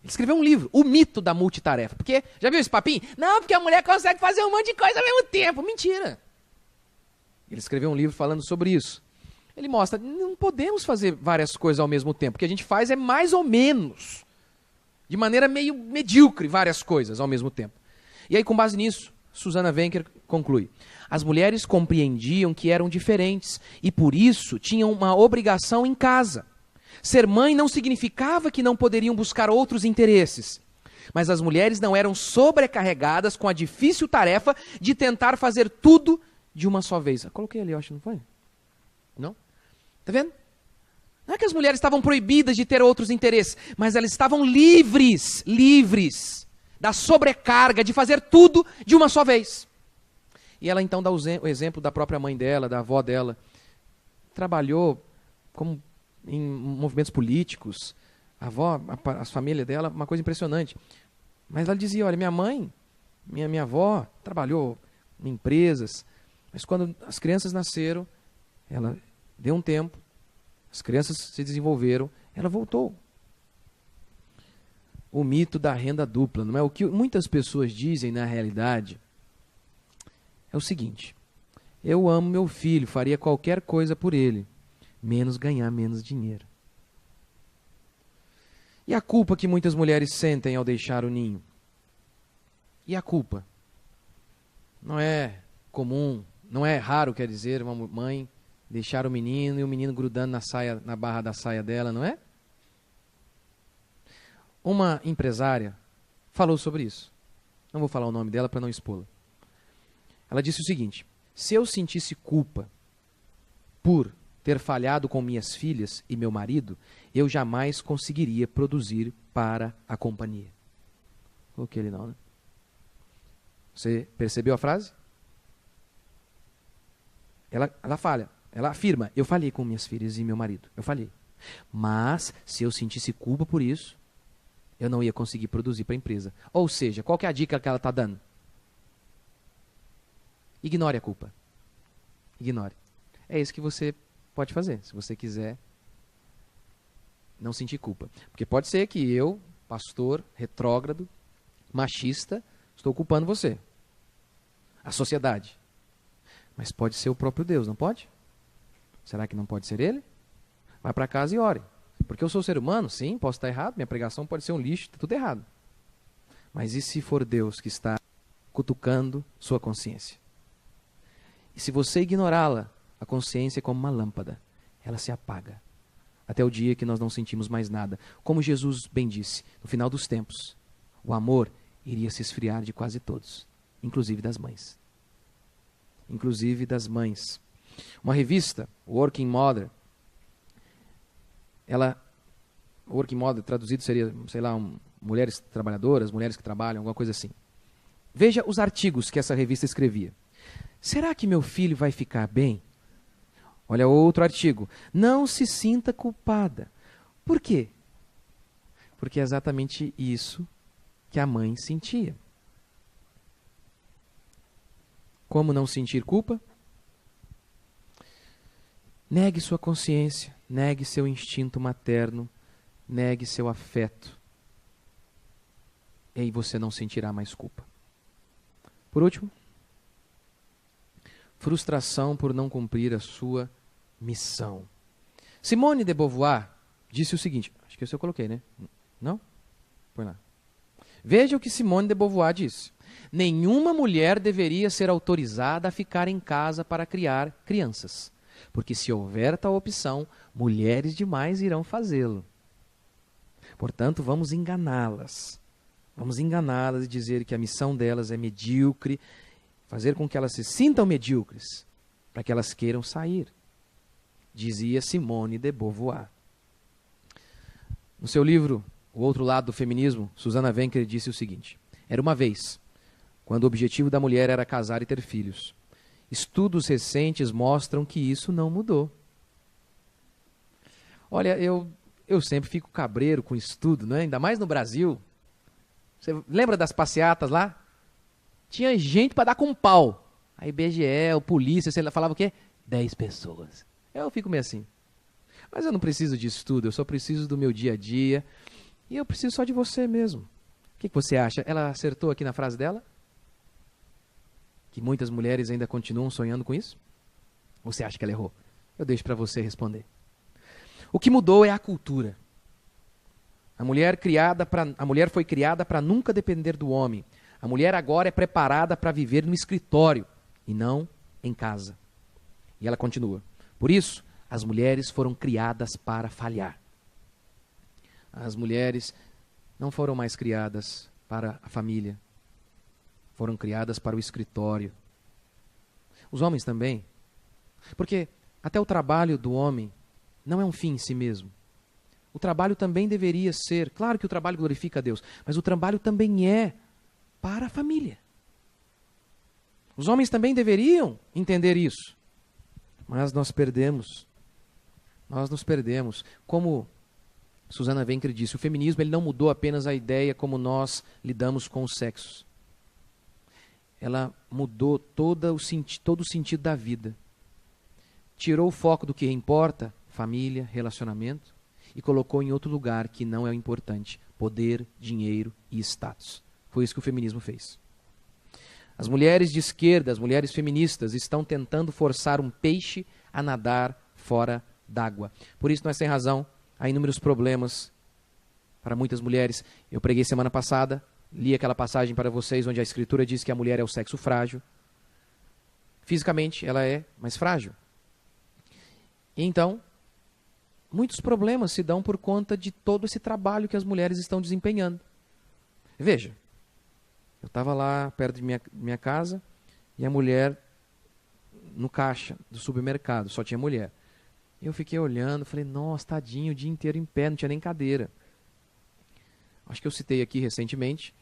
Ele escreveu um livro, O Mito da Multitarefa. Porque, já viu esse papinho? Não, porque a mulher consegue fazer um monte de coisa ao mesmo tempo. Mentira. Ele escreveu um livro falando sobre isso. Ele mostra, não podemos fazer várias coisas ao mesmo tempo. O que a gente faz é mais ou menos, de maneira meio medíocre, várias coisas ao mesmo tempo. E aí, com base nisso, Susana Wencker conclui. As mulheres compreendiam que eram diferentes e, por isso, tinham uma obrigação em casa. Ser mãe não significava que não poderiam buscar outros interesses. Mas as mulheres não eram sobrecarregadas com a difícil tarefa de tentar fazer tudo de uma só vez. Eu coloquei ali, eu acho, não foi? Não? Tá vendo? Não é que as mulheres estavam proibidas de ter outros interesses, mas elas estavam livres da sobrecarga de fazer tudo de uma só vez. E ela então dá o exemplo da própria mãe dela, da avó dela. Trabalhou em movimentos políticos, a avó, a família dela, uma coisa impressionante. Mas ela dizia, olha, minha mãe, minha avó trabalhou em empresas, mas quando as crianças nasceram, ela deu um tempo, As crianças se desenvolveram, ela voltou. O mito da renda dupla, não é? O que muitas pessoas dizem na realidade é o seguinte: eu amo meu filho, faria qualquer coisa por ele, menos ganhar menos dinheiro. E a culpa que muitas mulheres sentem ao deixar o ninho? E a culpa? Não é comum, não é raro, quer dizer, uma mãe deixar o menino e o menino grudando na saia, na barra da saia dela, não é? Uma empresária falou sobre isso. Não vou falar o nome dela para não expô-la. Ela disse o seguinte: se eu sentisse culpa por ter falhado com minhas filhas e meu marido, eu jamais conseguiria produzir para a companhia. Coloquei ele não, né? Você percebeu a frase? Ela falha, ela afirma: eu falhei com minhas filhas e meu marido, eu falhei. Mas, se eu sentisse culpa por isso, eu não ia conseguir produzir para a empresa. Ou seja, qual que é a dica que ela está dando? Ignore a culpa. Ignore. É isso que você pode fazer, se você quiser não sentir culpa. Porque pode ser que eu, pastor, retrógrado, machista, estou culpando você. A sociedade. Mas pode ser o próprio Deus, não pode? Será que não pode ser Ele? Vai para casa e ore. Porque eu sou ser humano, sim, posso estar errado, minha pregação pode ser um lixo, está tudo errado. Mas e se for Deus que está cutucando sua consciência? E se você ignorá-la, a consciência é como uma lâmpada, ela se apaga. Até o dia que nós não sentimos mais nada. Como Jesus bem disse, no final dos tempos, o amor iria se esfriar de quase todos, inclusive das mães. Inclusive das mães. Uma revista, Working Mother, Working Mother traduzido seria, sei lá, mulheres trabalhadoras, mulheres que trabalham, alguma coisa assim. Veja os artigos que essa revista escrevia. Será que meu filho vai ficar bem? Olha outro artigo. Não se sinta culpada. Por quê? Porque é exatamente isso que a mãe sentia. Como não sentir culpa? Negue sua consciência, negue seu instinto materno, negue seu afeto. E aí você não sentirá mais culpa. Por último, frustração por não cumprir a sua missão. Simone de Beauvoir disse o seguinte, acho que isso eu coloquei, né? Não? Põe lá. Veja o que Simone de Beauvoir disse. Nenhuma mulher deveria ser autorizada a ficar em casa para criar crianças, porque se houver tal opção, mulheres demais irão fazê-lo. Portanto, vamos enganá-las. Vamos enganá-las e dizer que a missão delas é medíocre, fazer com que elas se sintam medíocres, para que elas queiram sair. Dizia Simone de Beauvoir. No seu livro, O Outro Lado do Feminismo, Susana Wencker disse o seguinte: era uma vez, quando o objetivo da mulher era casar e ter filhos. Estudos recentes mostram que isso não mudou. Olha, eu sempre fico cabreiro com estudo, né? Ainda mais no Brasil. Você lembra das passeatas lá? Tinha gente para dar com pau. A IBGE, o polícia, você falava o quê? 10 pessoas. Eu fico meio assim. Mas eu não preciso de estudo, eu só preciso do meu dia a dia. E eu preciso só de você mesmo. O que você acha? Ela acertou aqui na frase dela? Que muitas mulheres ainda continuam sonhando com isso? Ou você acha que ela errou? Eu deixo para você responder. O que mudou é a cultura. A mulher foi criada para nunca depender do homem. A mulher agora é preparada para viver no escritório e não em casa. E ela continua. Por isso, as mulheres foram criadas para falhar. As mulheres não foram mais criadas para a família. Foram criadas para o escritório. Os homens também. Porque até o trabalho do homem não é um fim em si mesmo. O trabalho também deveria ser, claro que o trabalho glorifica a Deus, mas o trabalho também é para a família. Os homens também deveriam entender isso. Mas nós perdemos. Nós nos perdemos. Como Susana Wencker disse, o feminismo ele não mudou apenas a ideia como nós lidamos com os sexos. Ela mudou todo o sentido da vida. Tirou o foco do que importa, família, relacionamento, e colocou em outro lugar que não é importante: poder, dinheiro e status. Foi isso que o feminismo fez. As mulheres de esquerda, as mulheres feministas, estão tentando forçar um peixe a nadar fora d'água. Por isso nós temos razão, há inúmeros problemas para muitas mulheres. Eu preguei semana passada, li aquela passagem para vocês onde a Escritura diz que a mulher é o sexo frágil. Fisicamente ela é mais frágil. E então, muitos problemas se dão por conta de todo esse trabalho que as mulheres estão desempenhando. Veja, eu estava lá perto de minha casa e a mulher no caixa do supermercado, só tinha mulher. Eu fiquei olhando, falei, nossa, tadinho, o dia inteiro em pé, não tinha nem cadeira. Acho que eu citei aqui recentemente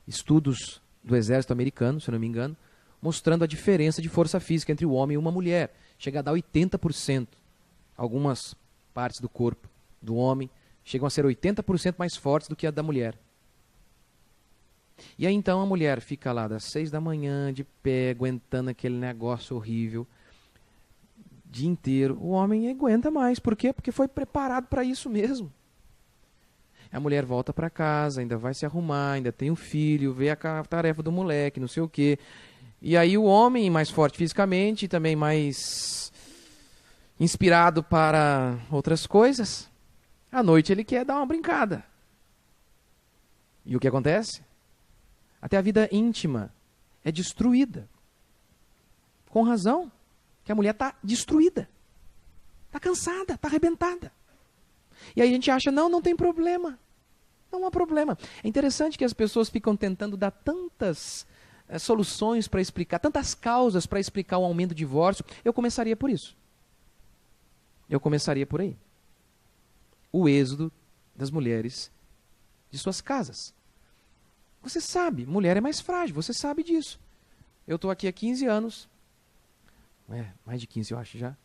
estudos do exército americano, se eu não me engano, mostrando a diferença de força física entre o homem e uma mulher. Chega a dar 80%. Algumas partes do corpo do homem chegam a ser 80% mais fortes do que a da mulher. E aí então a mulher fica lá das 6 da manhã, de pé, aguentando aquele negócio horrível, o dia inteiro. O homem aguenta mais. Por quê? Porque foi preparado para isso mesmo. A mulher volta para casa, ainda vai se arrumar, ainda tem um filho, vê a tarefa do moleque, não sei o quê. E aí o homem, mais forte fisicamente, também mais inspirado para outras coisas, à noite ele quer dar uma brincada. E o que acontece? Até a vida íntima é destruída. Com razão, que a mulher está destruída. Está cansada, está arrebentada. E aí a gente acha, não tem problema. Não há problema. É interessante que as pessoas ficam tentando dar tantas soluções para explicar, tantas causas para explicar o aumento do divórcio. Eu começaria por isso. Eu começaria por aí. O êxodo das mulheres de suas casas. Você sabe, mulher é mais frágil, você sabe disso. Eu estou aqui há 15 anos, mais de 15 eu acho já,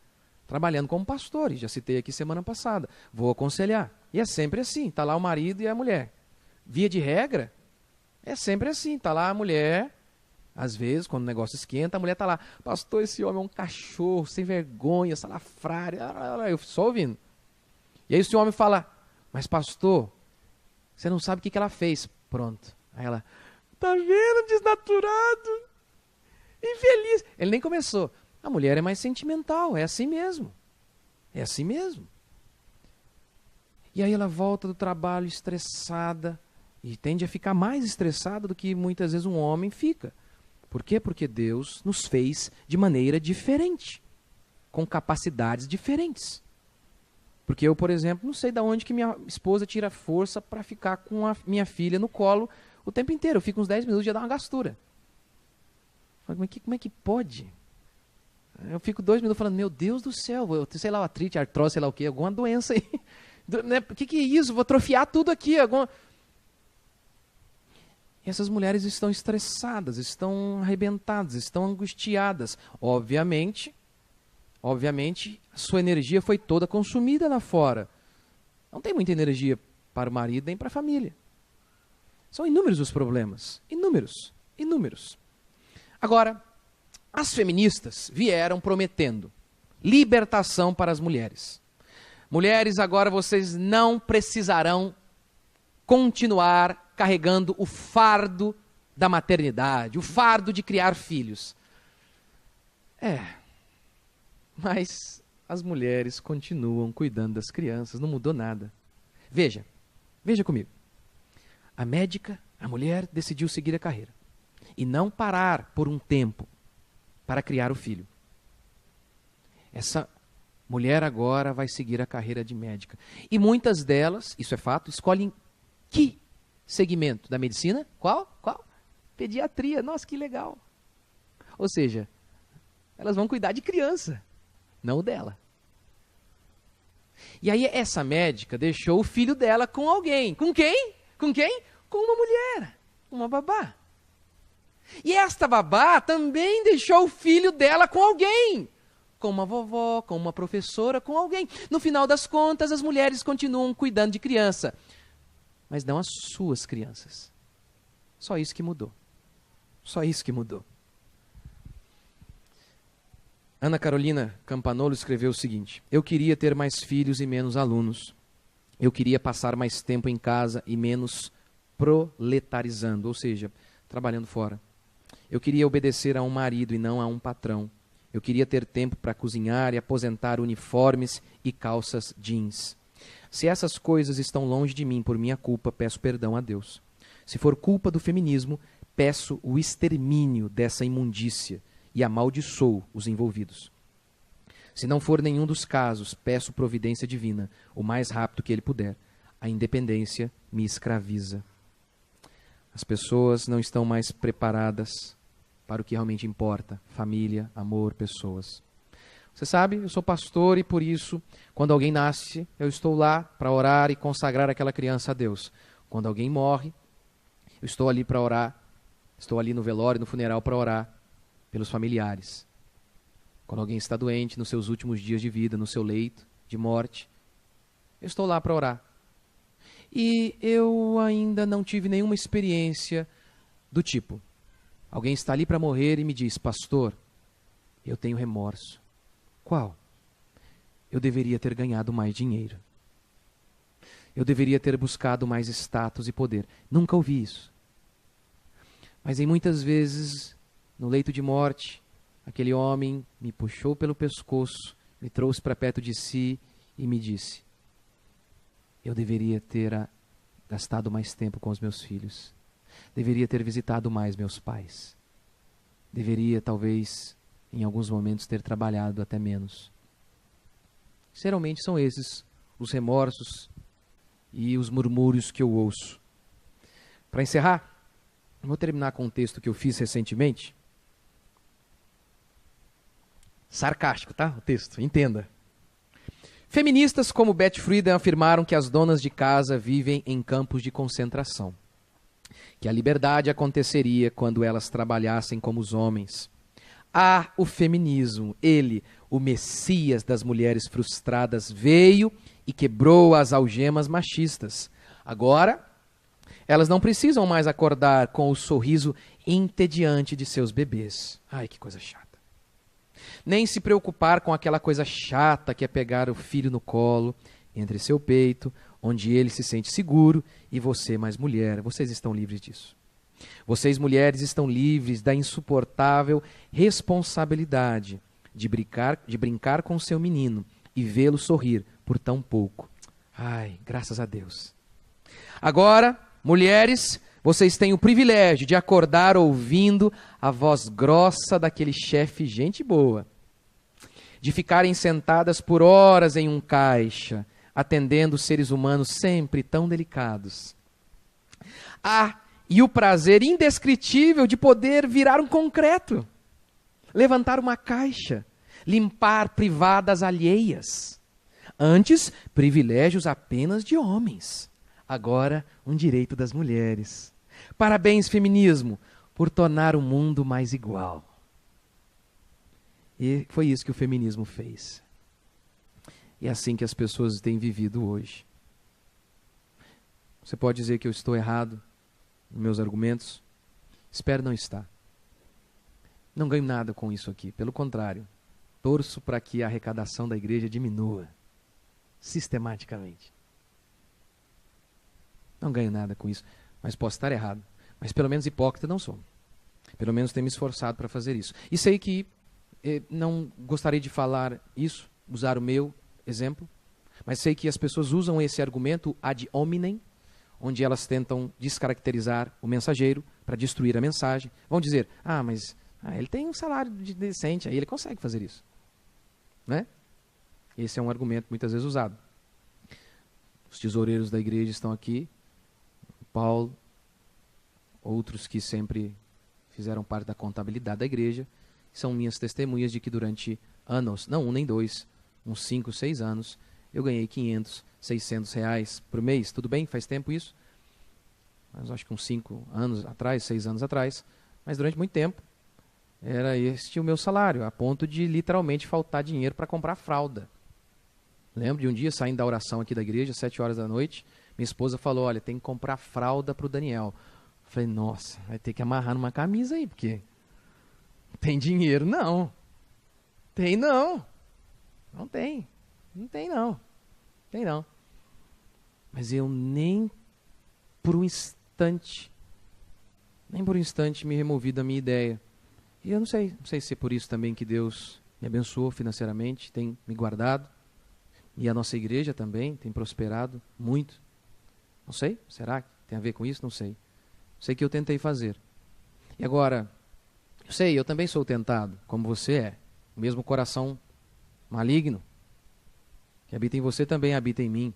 trabalhando como pastor, e já citei aqui semana passada. Vou aconselhar. E é sempre assim, está lá o marido e a mulher. Via de regra, é sempre assim, está lá a mulher, às vezes, quando o negócio esquenta, a mulher está lá, pastor, esse homem é um cachorro, sem vergonha, salafrário, eu só ouvindo. E aí esse homem fala, mas pastor, você não sabe o que ela fez. Pronto. Aí ela, tá vendo, desnaturado, infeliz. Ele nem começou. A mulher é mais sentimental, é assim mesmo. É assim mesmo. E aí ela volta do trabalho estressada e tende a ficar mais estressada do que muitas vezes um homem fica. Por quê? Porque Deus nos fez de maneira diferente, com capacidades diferentes. Porque eu, por exemplo, não sei de onde que minha esposa tira força para ficar com a minha filha no colo o tempo inteiro. Eu fico uns 10 minutos e já dá uma gastura. Como é que pode? Eu fico 2 minutos falando, meu Deus do céu, eu sei lá, artrite, artrose, sei lá o quê, alguma doença aí. O que é isso? Vou atrofiar tudo aqui. E essas mulheres estão estressadas, estão arrebentadas, estão angustiadas. Obviamente, a sua energia foi toda consumida lá fora. Não tem muita energia para o marido nem para a família. São inúmeros os problemas. Inúmeros. Agora, as feministas vieram prometendo libertação para as mulheres. Mulheres, agora vocês não precisarão continuar carregando o fardo da maternidade, o fardo de criar filhos. Mas as mulheres continuam cuidando das crianças, não mudou nada. Veja comigo. A mulher decidiu seguir a carreira e não parar por um tempo para criar o filho. Essa mulher agora vai seguir a carreira de médica. E muitas delas, isso é fato, escolhem que segmento da medicina? Qual? Pediatria. Nossa, que legal. Ou seja, elas vão cuidar de criança, não dela. E aí essa médica deixou o filho dela com alguém. Com quem? Com uma mulher, uma babá. E esta babá também deixou o filho dela com alguém. Com uma vovó, com uma professora, com alguém. No final das contas, as mulheres continuam cuidando de criança. Mas não as suas crianças. Só isso que mudou. Ana Carolina Campanolo escreveu o seguinte: eu queria ter mais filhos e menos alunos. Eu queria passar mais tempo em casa e menos proletarizando, ou seja, trabalhando fora. Eu queria obedecer a um marido e não a um patrão. Eu queria ter tempo para cozinhar e aposentar uniformes e calças jeans. Se essas coisas estão longe de mim por minha culpa, peço perdão a Deus. Se for culpa do feminismo, peço o extermínio dessa imundícia e amaldiçoo os envolvidos. Se não for nenhum dos casos, peço providência divina, o mais rápido que ele puder. A independência me escraviza. As pessoas não estão mais preparadas para o que realmente importa: família, amor, pessoas. Você sabe, eu sou pastor e por isso, quando alguém nasce, eu estou lá para orar e consagrar aquela criança a Deus. Quando alguém morre, eu estou ali para orar, estou ali no velório, no funeral para orar pelos familiares. Quando alguém está doente, nos seus últimos dias de vida, no seu leito de morte, eu estou lá para orar. E eu ainda não tive nenhuma experiência do tipo: alguém está ali para morrer e me diz: pastor, eu tenho remorso. Qual? Eu deveria ter ganhado mais dinheiro. Eu deveria ter buscado mais status e poder. Nunca ouvi isso. Mas em muitas vezes, no leito de morte, aquele homem me puxou pelo pescoço, me trouxe para perto de si e me disse: eu deveria ter gastado mais tempo com os meus filhos. Deveria ter visitado mais meus pais. Deveria, talvez, em alguns momentos, ter trabalhado até menos. Geralmente são esses os remorsos e os murmúrios que eu ouço. Para encerrar, vou terminar com um texto que eu fiz recentemente. Sarcástico, tá? O texto, entenda. Feministas como Beth Friedan afirmaram que as donas de casa vivem em campos de concentração, que a liberdade aconteceria quando elas trabalhassem como os homens. Ah, o feminismo, ele, o Messias das mulheres frustradas, veio e quebrou as algemas machistas. Agora, elas não precisam mais acordar com o sorriso entediante de seus bebês. Ai, que coisa chata. Nem se preocupar com aquela coisa chata que é pegar o filho no colo, entre seu peito, onde ele se sente seguro, e você, mais mulher, vocês estão livres disso. Vocês, mulheres, estão livres da insuportável responsabilidade de brincar com seu menino e vê-lo sorrir por tão pouco. Ai, graças a Deus. Agora, mulheres, vocês têm o privilégio de acordar ouvindo a voz grossa daquele chefe gente boa, de ficarem sentadas por horas em um caixa, atendendo seres humanos sempre tão delicados. Ah, e o prazer indescritível de poder virar um concreto, levantar uma caixa, limpar privadas alheias. Antes, privilégios apenas de homens. Agora, um direito das mulheres. Parabéns, feminismo, por tornar o mundo mais igual. E foi isso que o feminismo fez. E é assim que as pessoas têm vivido hoje. Você pode dizer que eu estou errado nos meus argumentos? Espero não estar. Não ganho nada com isso aqui. Pelo contrário, torço para que a arrecadação da igreja diminua sistematicamente. Não ganho nada com isso, mas posso estar errado. Mas pelo menos hipócrita não sou. Pelo menos tenho me esforçado para fazer isso. E sei que não gostaria de falar isso, usar o meu exemplo, mas sei que as pessoas usam esse argumento ad hominem, onde elas tentam descaracterizar o mensageiro para destruir a mensagem. Vão dizer: mas ele tem um salário decente, aí ele consegue fazer isso. Né? Esse é um argumento muitas vezes usado. Os tesoureiros da igreja estão aqui, Paulo, outros que sempre fizeram parte da contabilidade da igreja, são minhas testemunhas de que durante anos, não um nem dois, uns 5, 6 anos, eu ganhei 500, 600 reais por mês. Tudo bem? Faz tempo isso? Mas acho que uns 5 anos atrás, 6 anos atrás. Mas durante muito tempo, era este o meu salário, a ponto de literalmente faltar dinheiro para comprar fralda. Lembro de um dia, saindo da oração aqui da igreja, 7 horas da noite, minha esposa falou: olha, tem que comprar fralda para o Daniel. Eu falei: nossa, vai ter que amarrar numa camisa aí, porque não tem dinheiro, não. Tem não. Não tem. Não tem não. Tem não. Mas eu nem por um instante me removi da minha ideia. E eu não sei se é por isso também que Deus me abençoou financeiramente, tem me guardado. E a nossa igreja também tem prosperado muito. Não sei, será que tem a ver com isso? Não sei. Sei que eu tentei fazer. E agora, eu também sou tentado, como você é. O mesmo coração maligno que habita em você também habita em mim.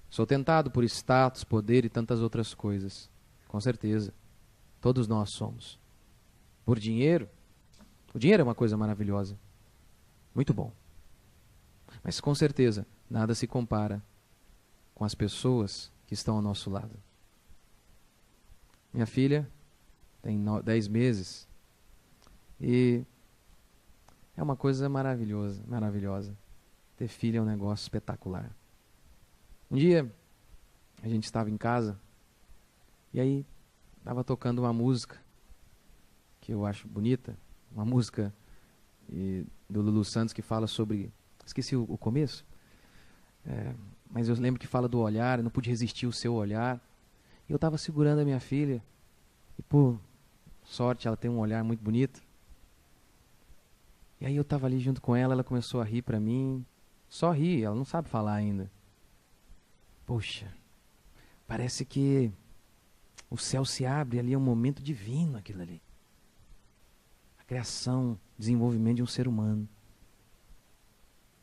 Sou tentado por status, poder e tantas outras coisas. Com certeza. Todos nós somos. Por dinheiro. O dinheiro é uma coisa maravilhosa. Muito bom. Mas com certeza, nada se compara com as pessoas que estão ao nosso lado. Minha filha tem 10 meses e é uma coisa maravilhosa, maravilhosa. Ter filho é um negócio espetacular. Um dia, a gente estava em casa e aí estava tocando uma música que eu acho bonita, uma música do Lulu Santos que fala sobre... Esqueci o começo, mas eu lembro que fala do olhar, eu não pude resistir o seu olhar. E eu estava segurando a minha filha e por sorte ela tem um olhar muito bonito. E aí eu estava ali junto com ela, ela começou a rir para mim, só rir, ela não sabe falar ainda. Poxa, parece que o céu se abre ali, é um momento divino aquilo ali. A criação, desenvolvimento de um ser humano.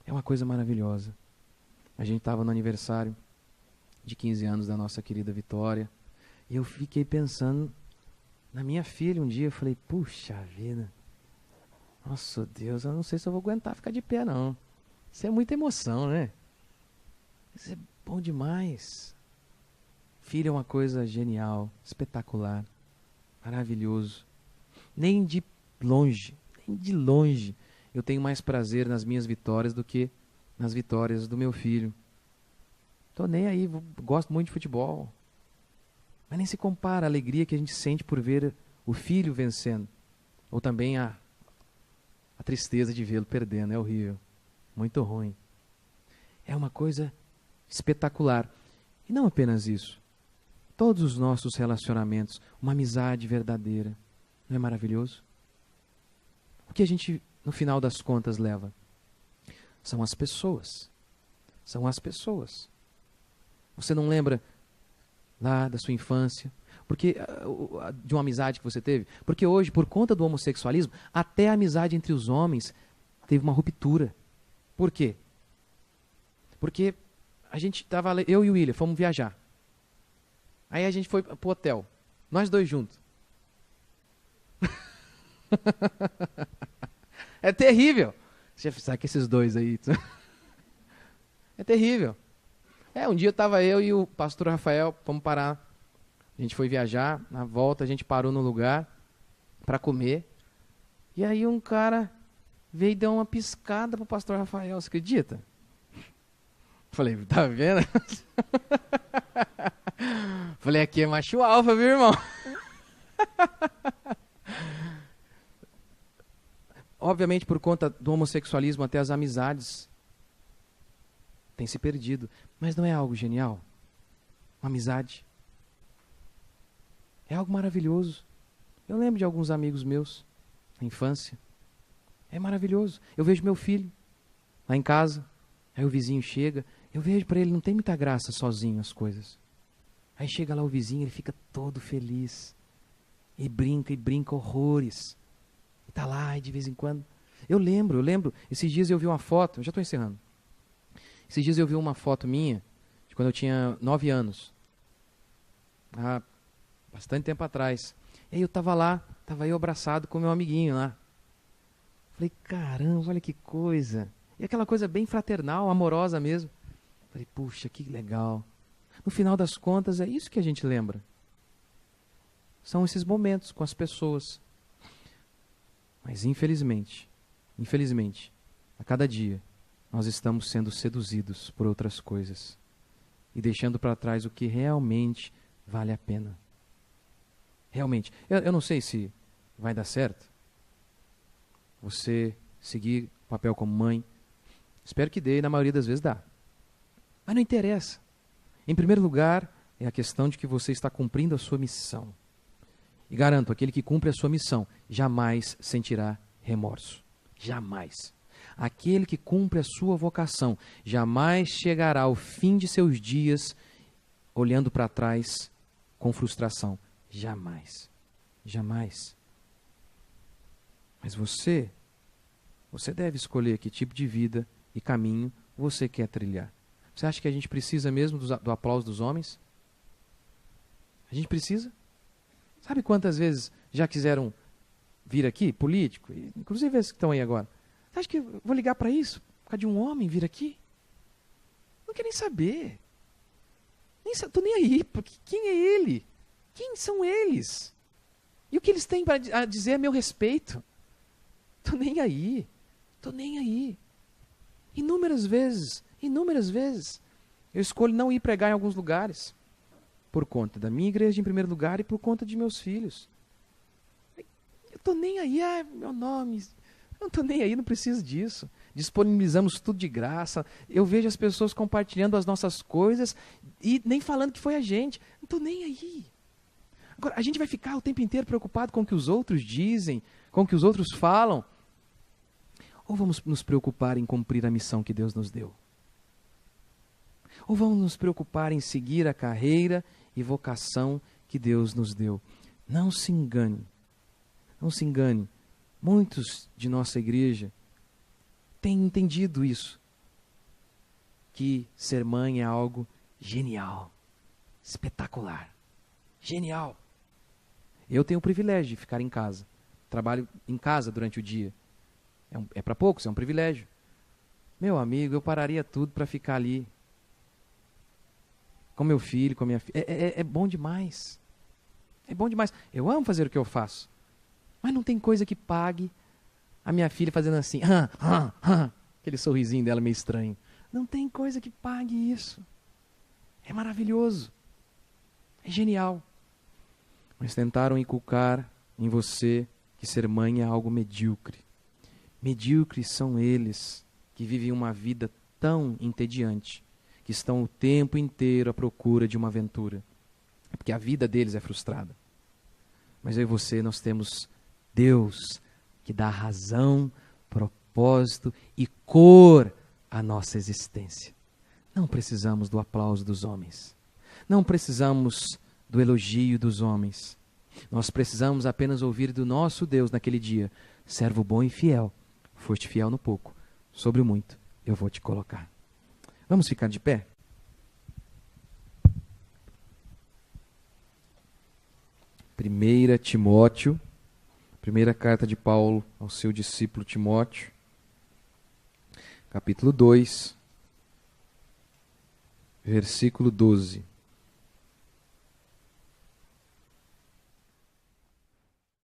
É uma coisa maravilhosa. A gente estava no aniversário de 15 anos da nossa querida Vitória. E eu fiquei pensando na minha filha um dia. Eu falei, puxa vida. Nossa Deus, eu não sei se eu vou aguentar ficar de pé não. Isso é muita emoção, né? Isso é bom demais. Filho é uma coisa genial, espetacular, maravilhoso. Nem de longe eu tenho mais prazer nas minhas vitórias do que nas vitórias do meu filho. Tô nem aí, gosto muito de futebol. Mas nem se compara a alegria que a gente sente por ver o filho vencendo. Ou também a tristeza de vê-lo perdendo, é horrível. Muito ruim. É uma coisa espetacular. E não apenas isso. Todos os nossos relacionamentos, uma amizade verdadeira. Não é maravilhoso? O que a gente, no final das contas, leva? São as pessoas. São as pessoas. Você não lembra lá da sua infância? Porque de uma amizade que você teve? Porque hoje, por conta do homossexualismo, até a amizade entre os homens teve uma ruptura. Por quê? Porque a gente estava, eu e o William, fomos viajar. Aí a gente foi pro hotel. Nós dois juntos. É terrível. Você sabe que esses dois aí... É terrível. Um dia estava eu e o pastor Rafael, fomos parar. A gente foi viajar, na volta a gente parou no lugar para comer. E aí um cara veio e deu uma piscada pro pastor Rafael, você acredita? Falei, tá vendo? Falei, aqui é macho alfa, viu, irmão? Obviamente, por conta do homossexualismo, até as amizades têm se perdido. Mas não é algo genial? Uma amizade. É algo maravilhoso. Eu lembro de alguns amigos meus, na infância. É maravilhoso. Eu vejo meu filho lá em casa, aí o vizinho chega, eu vejo para ele, não tem muita graça sozinho as coisas. Aí chega lá o vizinho, ele fica todo feliz. E brinca horrores. E tá lá, e de vez em quando... Eu lembro. Esses dias eu vi uma foto, eu já estou encerrando. Esses dias eu vi uma foto minha, de quando eu tinha 9 anos. Há bastante tempo atrás. E aí eu tava lá, tava eu abraçado com meu amiguinho lá. Falei, caramba, olha que coisa. E aquela coisa bem fraternal, amorosa mesmo. Falei, puxa, que legal. No final das contas, é isso que a gente lembra. São esses momentos com as pessoas. Mas infelizmente, a cada dia, nós estamos sendo seduzidos por outras coisas. E deixando para trás o que realmente vale a pena. Realmente. Eu não sei se vai dar certo. Você seguir o papel como mãe. Espero que dê, e na maioria das vezes dá. Mas não interessa. Em primeiro lugar, é a questão de que você está cumprindo a sua missão. E garanto, aquele que cumpre a sua missão jamais sentirá remorso. Jamais. Aquele que cumpre a sua vocação jamais chegará ao fim de seus dias olhando para trás com frustração. Jamais. Jamais. Mas você deve escolher que tipo de vida e caminho você quer trilhar. Você acha que a gente precisa mesmo do aplauso dos homens? A gente precisa? Sabe quantas vezes já quiseram vir aqui, político, inclusive esses que estão aí agora? Você acha que eu vou ligar para isso? Por causa de um homem vir aqui? Não quero nem saber. Estou nem aí, porque quem é ele? Quem são eles? E o que eles têm para dizer a meu respeito? Estou nem aí. Estou nem aí. Inúmeras vezes, eu escolho não ir pregar em alguns lugares. Por conta da minha igreja em primeiro lugar e por conta de meus filhos. Eu estou nem aí, meu nome. Eu não estou nem aí, não preciso disso. Disponibilizamos tudo de graça. Eu vejo as pessoas compartilhando as nossas coisas e nem falando que foi a gente. Não estou nem aí. Agora, a gente vai ficar o tempo inteiro preocupado com o que os outros dizem, com o que os outros falam? Ou vamos nos preocupar em cumprir a missão que Deus nos deu? Ou vamos nos preocupar em seguir a carreira e vocação que Deus nos deu? Não se engane. Não se engane. Muitos de nossa igreja têm entendido isso. Que ser mãe é algo genial, espetacular, genial. Eu tenho o privilégio de ficar em casa. Trabalho em casa durante o dia. É para poucos, é um privilégio. Meu amigo, eu pararia tudo para ficar ali com meu filho, com minha filha. É bom demais. É bom demais. Eu amo fazer o que eu faço. Mas não tem coisa que pague a minha filha fazendo assim. Aquele sorrisinho dela meio estranho. Não tem coisa que pague isso. É maravilhoso. É genial. Mas tentaram inculcar em você que ser mãe é algo medíocre. Medíocres são eles que vivem uma vida tão entediante, que estão o tempo inteiro à procura de uma aventura. É porque a vida deles é frustrada. Mas eu e você, nós temos Deus que dá razão, propósito e cor à nossa existência. Não precisamos do aplauso dos homens. Não precisamos do elogio dos homens. Nós precisamos apenas ouvir do nosso Deus naquele dia: servo bom e fiel, foste fiel no pouco, sobre o muito eu vou te colocar. Vamos ficar de pé? Primeira Timóteo, primeira carta de Paulo ao seu discípulo Timóteo, capítulo 2, versículo 12.